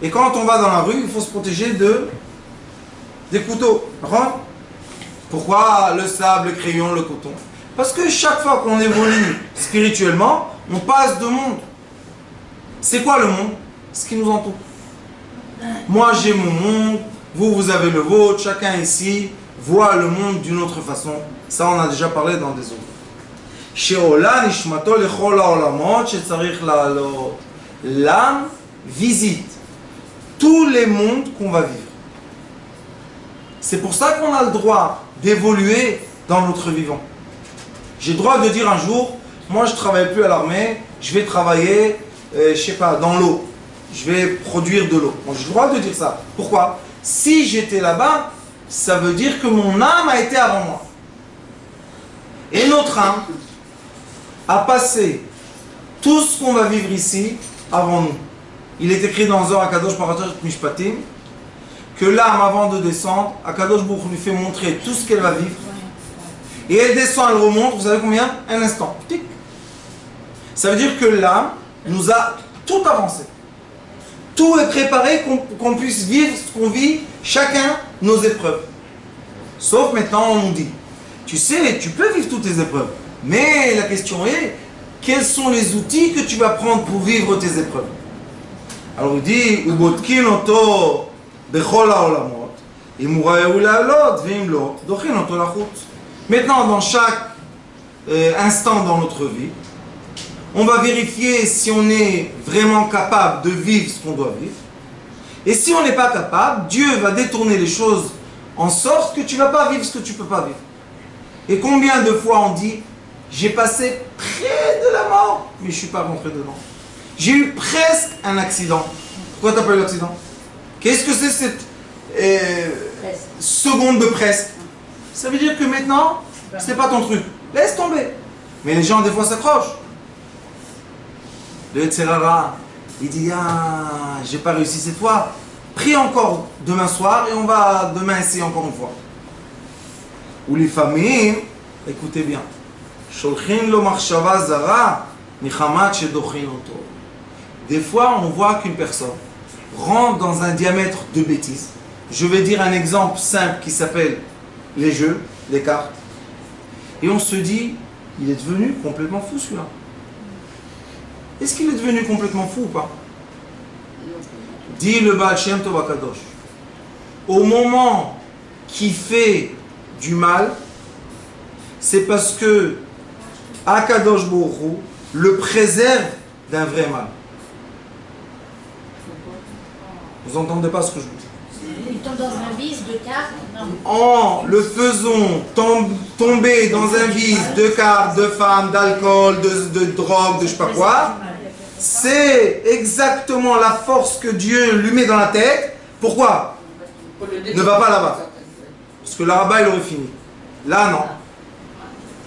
Et quand on va dans la rue, il faut se protéger des couteaux. Pourquoi le sable, le crayon, le coton? Parce que chaque fois qu'on évolue spirituellement, on passe de monde. C'est quoi le monde? Ce qui nous entoure. Moi j'ai mon monde, vous avez le vôtre, chacun ici voit le monde d'une autre façon. Ça on a déjà parlé dans des autres. L'âme visite tous les mondes qu'on va vivre. C'est pour ça qu'on a le droit d'évoluer dans notre vivant. J'ai le droit de dire un jour, moi je ne travaille plus à l'armée, je vais travailler, je sais pas, dans l'eau. Je vais produire de l'eau. Bon, j'ai le droit de dire ça. Pourquoi? Si j'étais là-bas, ça veut dire que mon âme a été avant moi. Et notre âme a passé tout ce qu'on va vivre ici avant nous. Il est écrit dans Zohar Akadosh Parashat Mishpatim que l'âme, avant de descendre, Akadosh Baruch Hu lui fait montrer tout ce qu'elle va vivre. Et elle descend, elle remonte, vous savez combien? Un instant. Tic. Ça veut dire que l'âme nous a tout avancé. Tout est préparé qu'on puisse vivre ce qu'on vit, chacun nos épreuves. Sauf maintenant, on nous dit, tu sais, tu peux vivre toutes tes épreuves. Mais la question est, quels sont les outils que tu vas prendre pour vivre tes épreuves? Alors il dit, Ubotkin oto bechol haolamot, im hu raeu la'alot, ve'im lo, dochin oto lachut. Maintenant, dans chaque instant dans notre vie, on va vérifier si on est vraiment capable de vivre ce qu'on doit vivre. Et si on n'est pas capable, Dieu va détourner les choses en sorte que tu ne vas pas vivre ce que tu ne peux pas vivre. Et combien de fois on dit, J'ai passé près de la mort, mais je ne suis pas rentré dedans. J'ai eu presque un accident. Pourquoi tu n'as pas eu l'accident? Qu'est-ce que c'est cette seconde de presque? Ça veut dire que maintenant, c'est pas ton truc. Laisse tomber. Mais les gens, des fois, s'accrochent. Le Tserara, il dit, ah, j'ai pas réussi cette fois. Prie encore demain soir et on va demain essayer encore une fois. Ou les familles, écoutez bien. Des fois, on voit qu'une personne rentre dans un diamètre de bêtises. Je vais dire un exemple simple qui s'appelle les jeux, les cartes. Et on se dit, il est devenu complètement fou celui-là. Est-ce qu'il est devenu complètement fou ou pas? Dit le Baal Shem Tov HaKadosh. Au moment qu'il fait du mal, c'est parce que HaKadosh Baruch Hu le préserve d'un vrai mal. Vous n'entendez pas ce que je vous dis? Il tombe dans un vice de cartes. En le faisant tomber dans un vice de cartes, de femmes, d'alcool, de drogue, de je sais pas quoi, c'est exactement la force que Dieu lui met dans la tête. Pourquoi? Ne va pas là-bas. Parce que là-bas, il aurait fini. Là, non.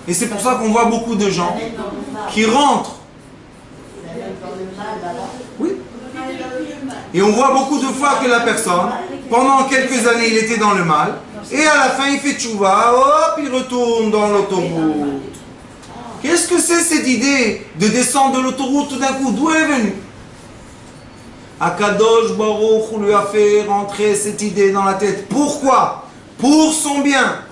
Et c'est pour ça qu'on voit beaucoup de gens qui rentrent. Oui. Et on voit beaucoup de fois que la personne, pendant quelques années, il était dans le mal. Et à la fin, il fait tchouva, hop, il retourne dans l'autoroute. Qu'est-ce que c'est cette idée de descendre de l'autoroute tout d'un coup? D'où elle est venue? Akadosh Baruch Hu lui a fait rentrer cette idée dans la tête. Pourquoi? Pour son bien.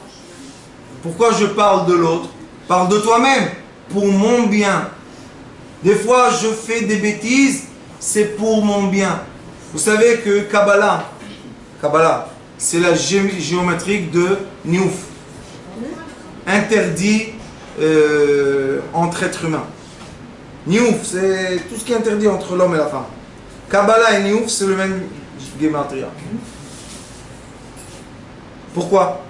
Pourquoi je parle de l'autre? Parle de toi-même. Pour mon bien. Des fois, je fais des bêtises, c'est pour mon bien. Vous savez que Kabbalah, c'est la géométrique de Niouf. Interdit entre êtres humains. Niouf, c'est tout ce qui est interdit entre l'homme et la femme. Kabbalah et Niouf, c'est le même gématria. Pourquoi?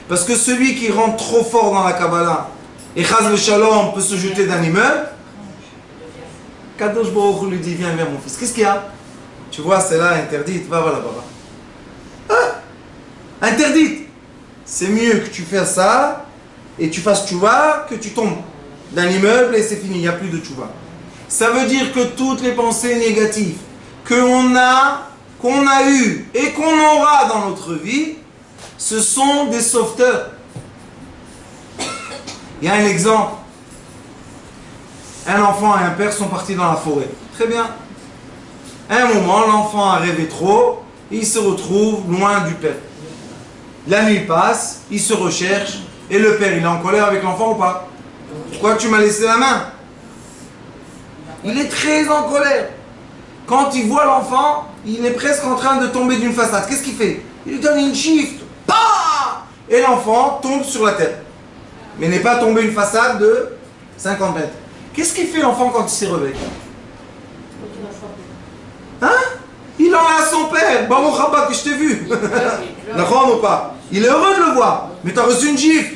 Parce que celui qui rentre trop fort dans la Kabbalah et Chaz Shalom peut se jeter d'un immeuble, Kadosh Baruch Hu lui dit, viens mon fils. Qu'est-ce qu'il y a? Tu vois, c'est là interdite. Va là-bas. Ah, interdite. C'est mieux que tu fasses ça et tu fasses tchouva que tu tombes d'un immeuble et c'est fini, il n'y a plus de tchouva. Ça veut dire que toutes les pensées négatives qu'on a eues et qu'on aura dans notre vie, ce sont des sauveteurs. Il y a un exemple. Un enfant et un père sont partis dans la forêt. Très bien. À un moment, l'enfant a rêvé trop, et il se retrouve loin du père. La nuit passe, il se recherche, et le père, il est en colère avec l'enfant ou pas? Pourquoi tu m'as laissé la main? Il est très en colère. Quand il voit l'enfant, il est presque en train de tomber d'une façade. Qu'est-ce qu'il fait? Il lui donne une shift. Bah! Et l'enfant tombe sur la tête. Mais n'est pas tombé une façade de 50 mètres. Qu'est-ce qu'il fait l'enfant quand il s'est réveillé? Hein? Il en a à son père. Baruch Haba que je t'ai vu. D'accord ou pas? Il est heureux de le voir. Mais tu as reçu une gifle.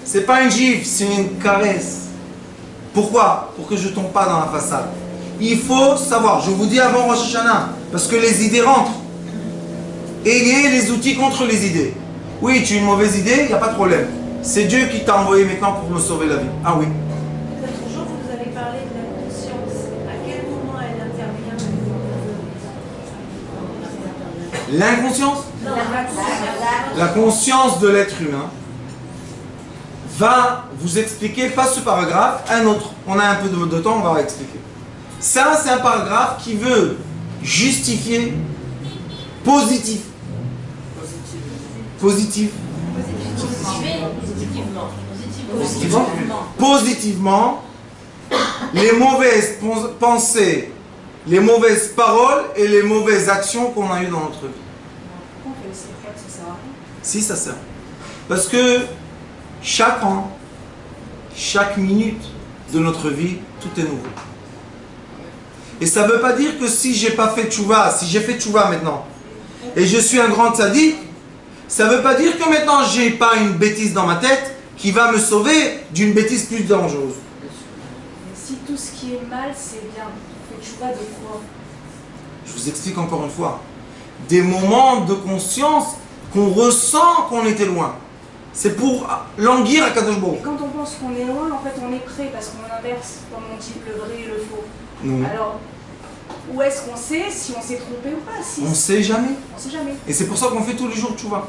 C'est pas une gifle, c'est une caresse. Pourquoi? Pour que je ne tombe pas dans la façade. Il faut savoir, je vous dis avant Rosh Hashanah, parce que les idées rentrent. Ayez les outils contre les idées. Oui, tu as une mauvaise idée, il n'y a pas de problème. C'est Dieu qui t'a envoyé maintenant pour me sauver la vie. Ah oui. L'autre jour, vous nous avez parlé de la conscience. À quel moment elle intervient? L'inconscience? Non, la conscience. La conscience de l'être humain va vous expliquer, pas ce paragraphe, un autre. On a un peu de temps, on va expliquer. Ça, c'est un paragraphe qui veut justifier positif. Positif. Positivement, les mauvaises pensées, les mauvaises paroles et les mauvaises actions qu'on a eues dans notre vie. Pourquoi on fait aussi fois que ça sert à rien? Si, ça sert. Parce que chaque an, chaque minute de notre vie, tout est nouveau. Et ça ne veut pas dire que si j'ai pas fait tchouva, si j'ai fait tchouva maintenant, et je suis un grand tzaddik, ça ne veut pas dire que maintenant j'ai pas une bêtise dans ma tête qui va me sauver d'une bêtise plus dangereuse. Mais si tout ce qui est mal, c'est bien, on fait tchouva de quoi? Je vous explique encore une fois. Des moments de conscience qu'on ressent qu'on était loin. C'est pour languir à Kadosh Baruch. Et quand on pense qu'on est loin, en fait, on est prêt parce qu'on inverse, comme on dit, le vrai et le faux. Non. Alors, où est-ce qu'on sait si on s'est trompé ou pas? Si, On ne sait jamais. on sait jamais. Et c'est pour ça qu'on fait tous les jours tchouva.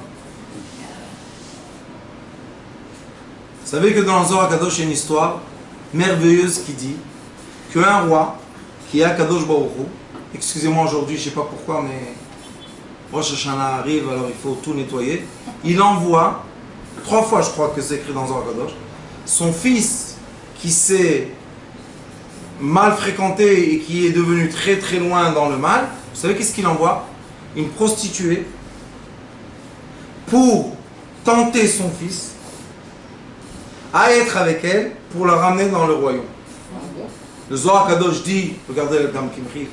Vous savez que dans le Zohar Kadosh, il y a une histoire merveilleuse qui dit qu'un roi qui est à Kadosh Baruch Hu, excusez-moi aujourd'hui, je ne sais pas pourquoi, mais Rosh Hashanah arrive, alors il faut tout nettoyer. Il envoie, 3 fois je crois que c'est écrit dans le Zohar Kadosh, son fils qui s'est mal fréquenté et qui est devenu très très loin dans le mal. Vous savez qu'est-ce qu'il envoie? Une prostituée pour tenter son fils à être avec elle pour la ramener dans le royaume. Le Zohar Kadosh dit, regardez le Gam Kimri,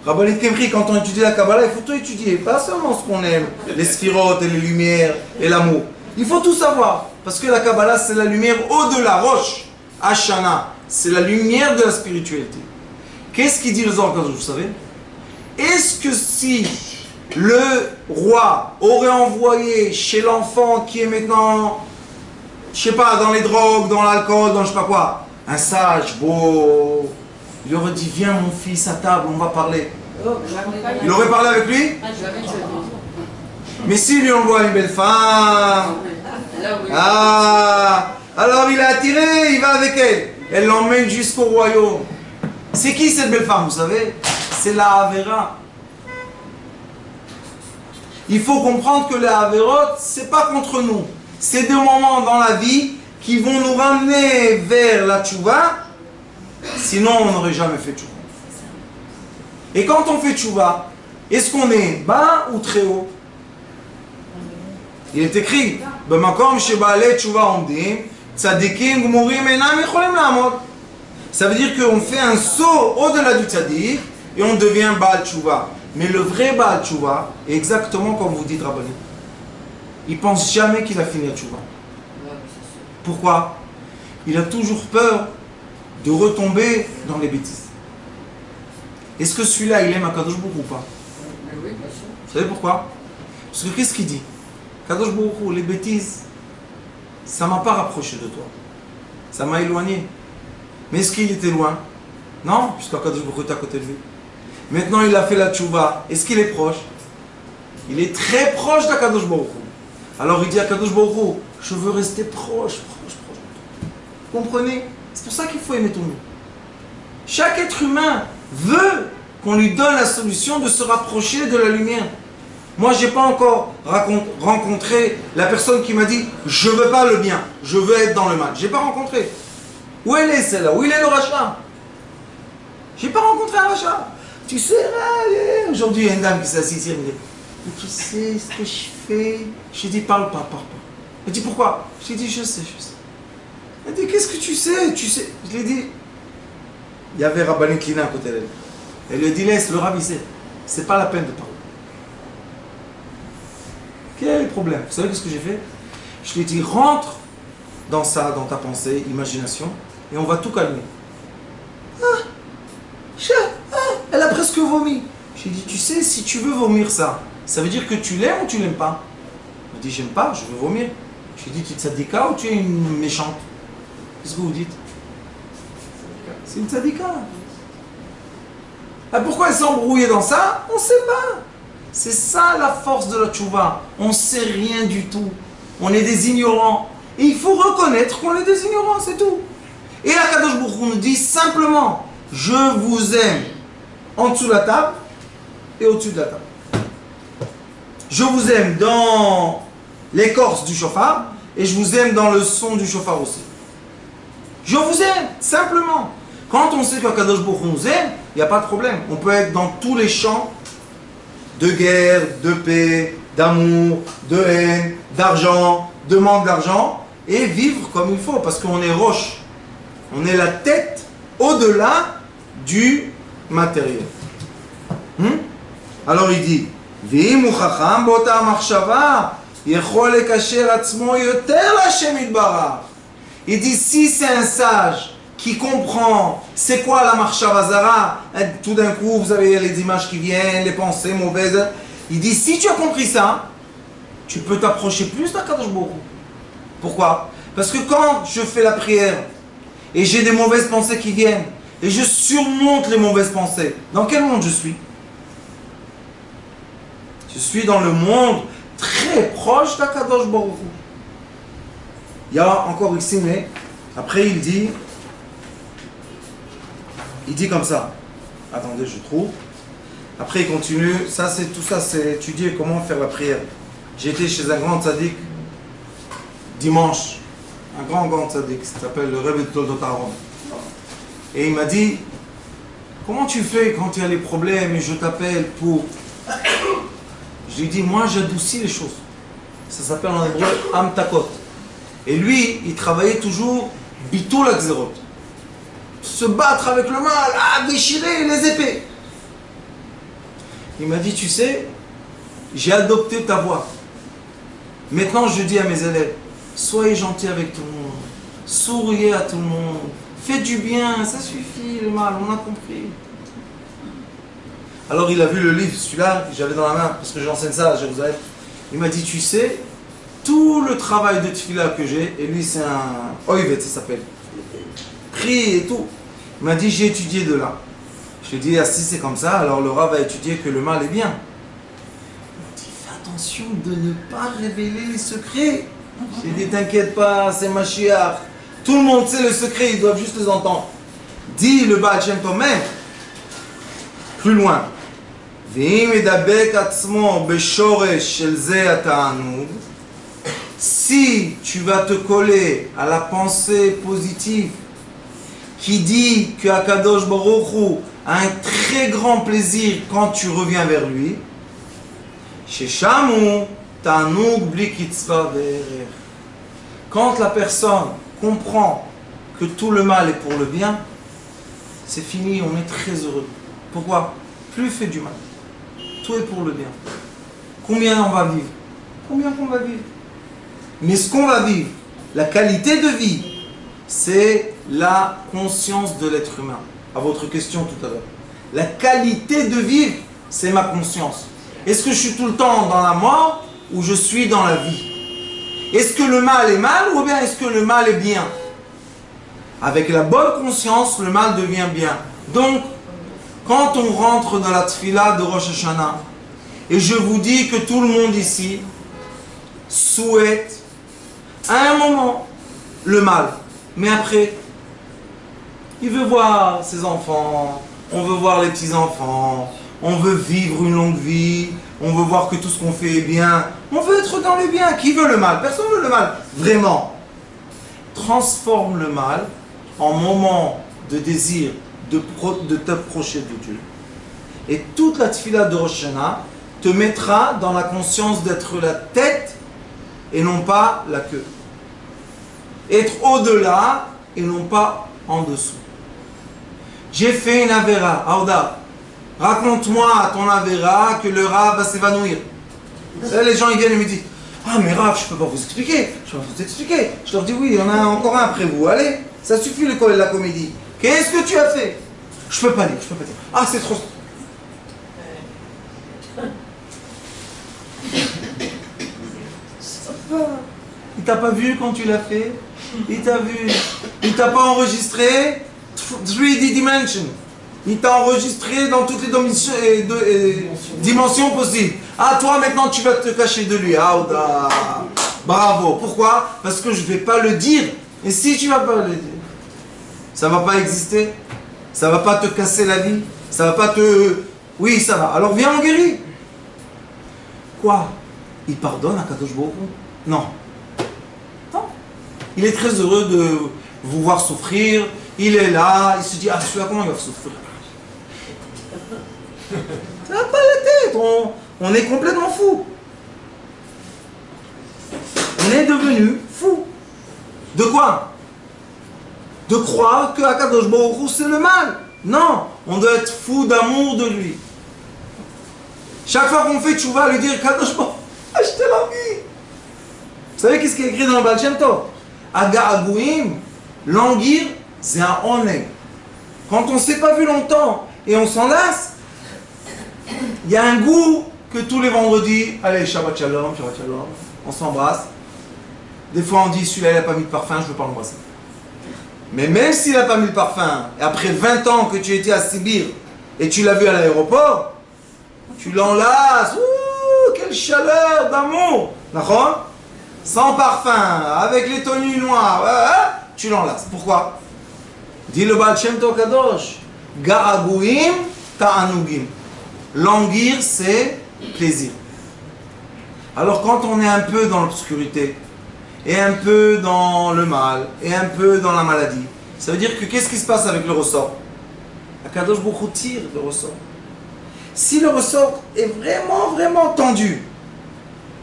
Rabbanit Kimri, quand on étudie la Kabbalah, il faut tout étudier, pas seulement ce qu'on aime, les sphirotes et les lumières et l'amour. Il faut tout savoir, parce que la Kabbalah c'est la lumière au-delà, Rosh Hashanah, c'est la lumière de la spiritualité. Qu'est-ce qu'il dit le Zohar Kadosh, vous savez? Est-ce que si le roi aurait envoyé chez l'enfant qui est maintenant, je sais pas, dans les drogues, dans l'alcool, dans je sais pas quoi, un sage, beau, il aurait dit viens mon fils à table, on va parler. Il aurait parlé avec lui? Mais s'il lui envoie une belle femme, ah, alors il est attiré, il va avec elle. Elle l'emmène jusqu'au royaume. C'est qui cette belle femme, vous savez? C'est la Avera. Il faut comprendre que les Averot, c'est pas contre nous. C'est des moments dans la vie qui vont nous ramener vers la tchouva. Sinon, on n'aurait jamais fait tchouva. Et quand on fait tchouva, est-ce qu'on est bas ou très haut? Il est écrit, ça veut dire qu'on fait un saut au-delà du tzaddik et on devient Baal Tchouva. Mais le vrai Baal Tchouva est exactement comme vous dites, Rabbanit. Il pense jamais qu'il a fini la tchouva. Pourquoi? Il a toujours peur de retomber dans les bêtises. Est-ce que celui-là, il aime Akadosh Baruch Hu ou pas? Vous savez pourquoi? Parce que qu'est-ce qu'il dit? Kadosh Baruch Hu, les bêtises, ça ne m'a pas rapproché de toi. Ça m'a éloigné. Mais est-ce qu'il était loin? Non, puisqu'Akadosh Baruch Hu est à côté de lui. Maintenant, il a fait la tchouva. Est-ce qu'il est proche? Il est très proche d'Akadosh Baruch Hu. Alors il dit à Akadosh Baruch Hu, je veux rester proche. Vous comprenez? C'est pour ça qu'il faut aimer tout le monde. Chaque être humain veut qu'on lui donne la solution de se rapprocher de la lumière. Moi, je n'ai pas encore rencontré la personne qui m'a dit « Je ne veux pas le bien, je veux être dans le mal ». Je n'ai pas rencontré. Où elle est celle-là? Où il est le rachat? Je n'ai pas rencontré un rachat. Tu sais, aujourd'hui, il y a une dame qui s'est assise ici, elle me dit « Tu sais ce que je fais ?» J'ai dit « Parle pas. » Elle dit « Pourquoi ?» J'ai dit « Je sais. » Elle dit « Qu'est-ce que tu sais ?» Je lui ai dit, il y avait Rabbanit Lina à côté d'elle. Elle lui a dit « Laisse, le Rav, il sait. C'est pas la peine de parler. » Quel est le problème? Vous savez ce que j'ai fait? Je lui ai dit, rentre dans ta pensée, imagination, et on va tout calmer. Elle a presque vomi. J'ai dit, tu sais, si tu veux vomir ça veut dire que tu l'aimes ou tu l'aimes pas? Elle m'a dit, j'aime pas, je veux vomir. J'ai dit, tu es tzadika ou tu es une méchante? Qu'est-ce que vous dites? C'est une tzadika. Pourquoi elle s'est embrouillée dans ça? On ne sait pas. C'est ça la force de la tchouva. On ne sait rien du tout. On est des ignorants. Et il faut reconnaître qu'on est des ignorants, c'est tout. Et Akadosh Baruch Hu nous dit simplement, je vous aime en dessous de la table et au-dessus de la table. Je vous aime dans l'écorce du chauffard et je vous aime dans le son du chauffard aussi. Je vous aime, simplement. Quand on sait qu'Akadosh Baruch Hu nous aime, il n'y a pas de problème. On peut être dans tous les champs de guerre, de paix, d'amour, de haine, d'argent, de manque d'argent, et vivre comme il faut, parce qu'on est roche. On est la tête au-delà du matériel. Alors il dit, Il dit, si c'est un sage qui comprend c'est quoi la marcha vazara, tout d'un coup vous avez les images qui viennent, les pensées mauvaises, il dit, si tu as compris ça, tu peux t'approcher plus d'Akadosh Baruch Hu. Pourquoi? Parce que quand je fais la prière et j'ai des mauvaises pensées qui viennent et je surmonte les mauvaises pensées, dans quel monde je suis? Je suis dans le monde très proche d'Akadosh Baruch Hu. Il y a encore ici, mais après il dit comme ça. Attendez, je trouve. Après il continue. Ça, c'est tout ça, c'est étudier comment faire la prière. J'ai été chez un grand tzaddik dimanche, un grand tzaddik, qui s'appelle le Rebbe de Toldot Aaron. Et il m'a dit, comment tu fais quand il y a les problèmes et je t'appelle pour... Je lui ai dit, moi j'adoucis les choses. Ça s'appelle en hébreu Amtakot. Et lui, il travaillait toujours bitul akzerot. Se battre avec le mal, déchirer les épées. Il m'a dit, tu sais, j'ai adopté ta voix. Maintenant, je dis à mes élèves, soyez gentils avec tout le monde, souriez à tout le monde, faites du bien, ça suffit, le mal, on a compris. Alors il a vu le livre, celui-là, que j'avais dans la main, parce que j'enseigne ça à Jérusalem. Il m'a dit, tu sais, tout le travail de tefila que j'ai, et lui c'est un oivet, ça s'appelle, prie et tout. Il m'a dit, j'ai étudié de là. Je lui ai dit, si c'est comme ça, alors le Rav va étudier que le mal est bien. Attention de ne pas révéler les secrets. J'ai dit, t'inquiète pas, c'est Mashiach. Tout le monde sait le secret, ils doivent juste les entendre. Dit le Baal Shem Tov même. Plus loin. Si tu vas te coller à la pensée positive qui dit que Akadosh Baruch Hu a un très grand plaisir quand tu reviens vers lui, quand la personne comprend que tout le mal est pour le bien, c'est fini, on est très heureux. Pourquoi? Plus il fait du mal. Tout est pour le bien. Combien on va vivre? Combien qu'on va vivre? Mais ce qu'on va vivre, la qualité de vie, c'est la conscience de l'être humain. À votre question tout à l'heure. La qualité de vivre, c'est ma conscience. Est-ce que je suis tout le temps dans la mort ou je suis dans la vie? Est-ce que le mal est mal ou bien est-ce que le mal est bien? Avec la bonne conscience, le mal devient bien. Donc, quand on rentre dans la tefila de Rosh Hashanah, et je vous dis que tout le monde ici souhaite à un moment le mal, mais après, il veut voir ses enfants, on veut voir les petits-enfants, on veut vivre une longue vie, on veut voir que tout ce qu'on fait est bien, on veut être dans le bien. Qui veut le mal? Personne ne veut le mal, vraiment. Transforme le mal en moment de désir de t'approcher de Dieu. Et toute la tefila de Rosh Hashanah te mettra dans la conscience d'être la tête et non pas la queue. Être au-delà et non pas en dessous. J'ai fait une avéra, Aouda. Raconte-moi ton avéra que le Rav va s'évanouir. Les gens ils viennent et me disent, ah mais Rav, je peux pas vous expliquer. Je peux pas vous expliquer. Je leur dis, oui, il y en a encore un après vous. Allez, ça suffit l'école de la comédie. Qu'est-ce que tu as fait? Je peux pas dire, je peux pas dire. Ah, c'est trop. Il t'a pas vu quand tu l'as fait? Il t'a vu. Il t'a pas enregistré 3D dimension. Il t'a enregistré dans toutes les dimensions possibles. Ah, toi maintenant tu vas te cacher de lui. Ah, bravo. Pourquoi? Parce que je vais pas le dire. Et si tu vas pas le dire, ça va pas exister. Ça va pas te casser la vie. Ça va pas te... Oui, ça va. Alors viens, on guérit. Quoi? Il pardonne à Kadosh Baruch Hu? Non. Non. Il est très heureux de vous voir souffrir. Il est là. Il se dit, ah, celui-là, comment il va souffrir? Ça n'a pas la tête. On est complètement fou. On est devenu fou. De quoi? De croire que Akadosh Baruch Hu c'est le mal. Non, on doit être fou d'amour de lui. Chaque fois qu'on fait tchouva, lui dire Akadosh Baruch Hu, je t'ai la vie. Vous savez qu'est-ce qui est écrit dans le Baal Shem Tov? Aga'agouim, languir, c'est un oneg. Quand on ne s'est pas vu longtemps et on s'en lasse, il y a un goût que tous les vendredis, allez, Shabbat Shalom, on s'embrasse. Des fois on dit, celui-là il n'a pas mis de parfum, je ne veux pas l'embrasser. Mais même s'il n'a pas mis de parfum, et après 20 ans que tu étais à Sibir et tu l'as vu à l'aéroport, tu l'enlaces, ouh, quelle chaleur d'amour, d'accord? Sans parfum, avec les tenues noires, tu l'enlaces. Pourquoi? Dit le Baal Shem Tov Kadosh, Garagouim ta'anugim. Languir, c'est plaisir. Alors quand on est un peu dans l'obscurité, et un peu dans le mal, et un peu dans la maladie, ça veut dire que qu'est-ce qui se passe avec le ressort? Akadosh Baruch Hu tire le ressort. Si le ressort est vraiment, vraiment tendu,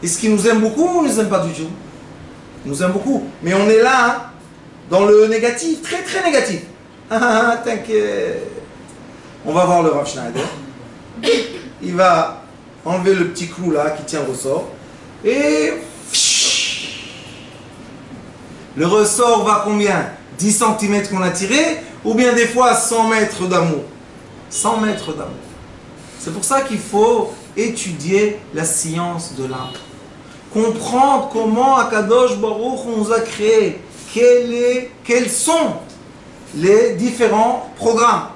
est-ce qu'il nous aime beaucoup ou il ne nous aime pas du tout? Il nous aime beaucoup. Mais on est là, hein, dans le négatif, très très négatif. T'inquiète. On va voir le Rav Schneider. Il va enlever le petit clou là qui tient le ressort. Et le ressort va combien? 10 cm qu'on a tiré, ou bien des fois 100 mètres d'amour. 100 mètres d'amour. C'est pour ça qu'il faut étudier la science de l'âme. Comprendre comment Akadosh Baruch Hu nous a créé. Quels sont les différents programmes.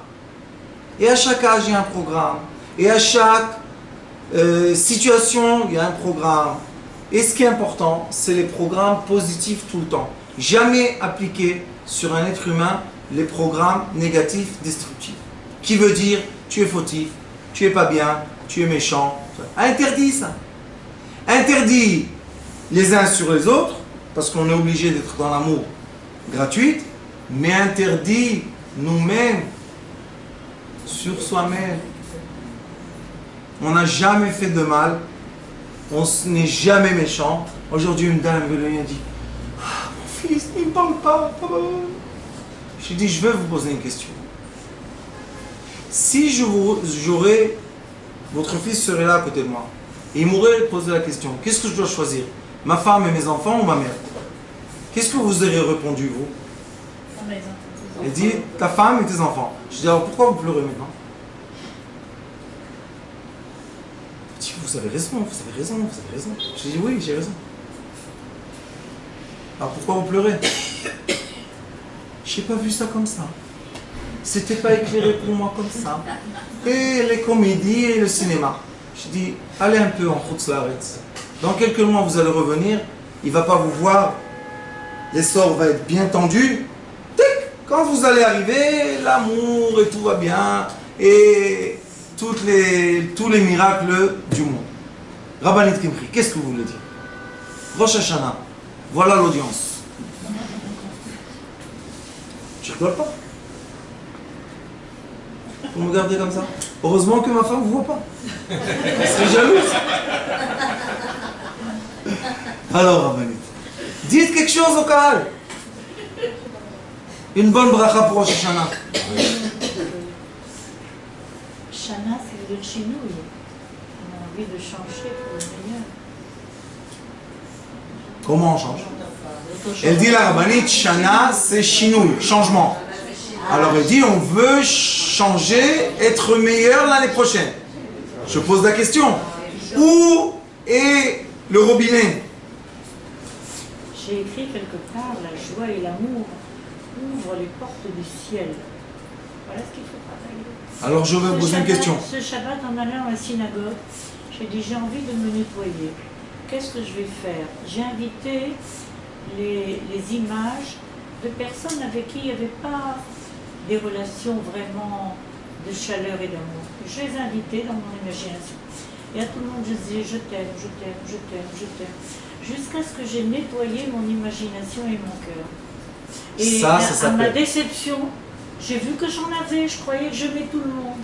Et à chaque âge, il y a un programme. Et à chaque situation, il y a un programme. Et ce qui est important, c'est les programmes positifs tout le temps. Jamais appliquer sur un être humain les programmes négatifs, destructifs. Qui veut dire, tu es fautif, tu es pas bien, tu es méchant. Interdit ça. Interdit les uns sur les autres, parce qu'on est obligé d'être dans l'amour gratuit, mais interdit nous-mêmes sur soi-même. On n'a jamais fait de mal, on n'est jamais méchant. Aujourd'hui, une dame me dit, ah, mon fils, il ne parle pas. Je dis, je veux vous poser une question. Si j'aurais, votre fils serait là à côté de moi, et il m'aurait posé la question, qu'est-ce que je dois choisir? Ma femme et mes enfants ou ma mère? Qu'est-ce que vous auriez répondu, vous? Il dit, ta femme et tes enfants. Je dis, alors pourquoi vous pleurez maintenant? Il dit, vous avez raison, vous avez raison, vous avez raison. Je dis, oui, j'ai raison. Alors pourquoi vous pleurez? Je n'ai pas vu ça comme ça. C'était pas éclairé pour moi comme ça. Et les comédies et le cinéma. Je dis, allez un peu en Chutz-Laaretz. Dans quelques mois, vous allez revenir. Il ne va pas vous voir. L'essor va être bien tendu. Tic! Quand vous allez arriver, l'amour et tout va bien. Et tous les miracles du monde. Rabbanit Kimchi, qu'est-ce que vous voulez dire? Rosh Hashanah. Voilà l'audience. Je rigole pas. Vous me regardez comme ça. Heureusement que ma femme ne vous voit pas. Elle serait jalouse. Alors, Rabbanit, dites quelque chose au Kahal. Une bonne bracha pour Rosh Hashanah. Shana, c'est le chinouille. On a envie de changer pour le meilleur. Comment on change? Elle dit la Rabbanit, Shana, c'est chinouille, changement. Alors elle dit, on veut changer, être meilleur l'année prochaine. Je pose la question. Où est le robinet? J'ai écrit quelque part, la joie et l'amour ouvrent les portes du ciel. Voilà ce qu'il faut travailler. Alors je vais vous poser une question. Ce Shabbat, en allant à la synagogue, j'ai dit, j'ai envie de me nettoyer. Qu'est-ce que je vais faire? J'ai invité les images de personnes avec qui il n'y avait pas des relations vraiment de chaleur et d'amour. Je les invitais dans mon imagination. Et à tout le monde, je disais, je t'aime, je t'aime, je t'aime, je t'aime. Jusqu'à ce que j'ai nettoyé mon imagination et mon cœur. Et ça à s'appelle. ma déception, j'ai vu que j'en avais, je croyais que j'aimais tout le monde.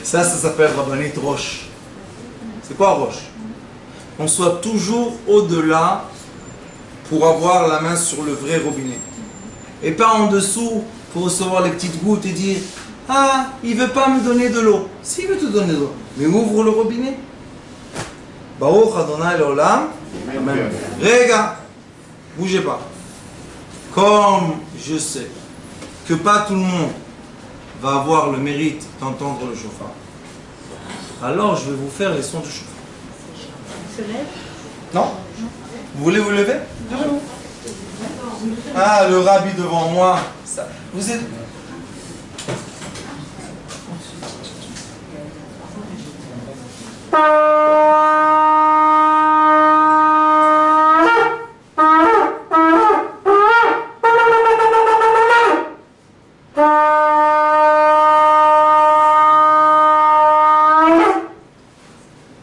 Ça s'appelle Rabbanit Roche. C'est quoi Roche? On soit toujours au-delà pour avoir la main sur le vrai robinet. Et pas en dessous pour recevoir les petites gouttes et dire « Ah, il ne veut pas me donner de l'eau. » S'il veut te donner de l'eau, mais ouvre le robinet. Baruch Adonai Leolam. Amen. Rega, bougez pas. Comme je sais que pas tout le monde va avoir le mérite d'entendre le chauffard, alors je vais vous faire les sons du chauffard. Se lève. Non? Vous voulez vous lever? Ah, le rabbi devant moi. Ça. Vous êtes...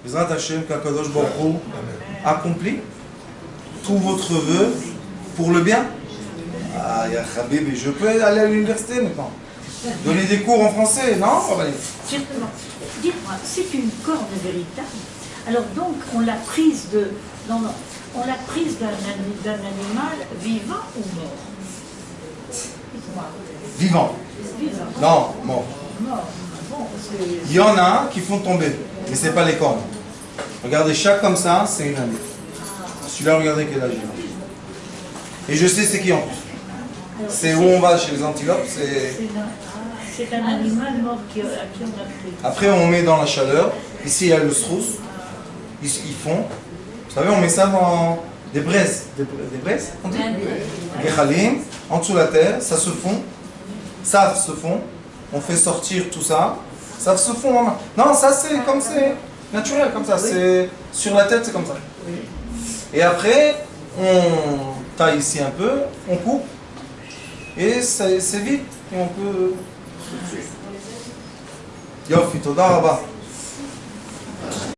Bezrat Hashem, qu'Akadosh Baruch Hu accomplit tous votre vœu pour le bien. Ah, ya Habibi, je peux aller à l'université maintenant. Donner des cours en français, non? Justement, dites-moi, c'est une corne véritable. Alors donc, on l'a prise de... Non, non, on l'a prise d'un animal vivant ou mort? Dites-moi. Vivant. Vivant. Non, mort. Mort. Bon, parce que... Il y en a qui font tomber, mais ce n'est pas les cornes. Regardez, chaque comme ça, c'est une année. Celui-là, regardez quel âge il a. Et je sais c'est qui en plus. C'est où on va chez les antilopes, C'est un animal mort à qui on a pris. Après, on met dans la chaleur. Ici, il y a le strous. Ils font. Vous savez, on met ça dans des braises. Des braises, on dit? Des chalim, en dessous de la terre, ça se fond. Ça se fond. On fait sortir tout ça. Ça se fond en main. Non, ça c'est comme c'est naturel, comme ça. C'est sur la tête, c'est comme ça. Et après, on taille ici un peu, on coupe. Et c'est vite. Et on peut... Yofi, toda rabba.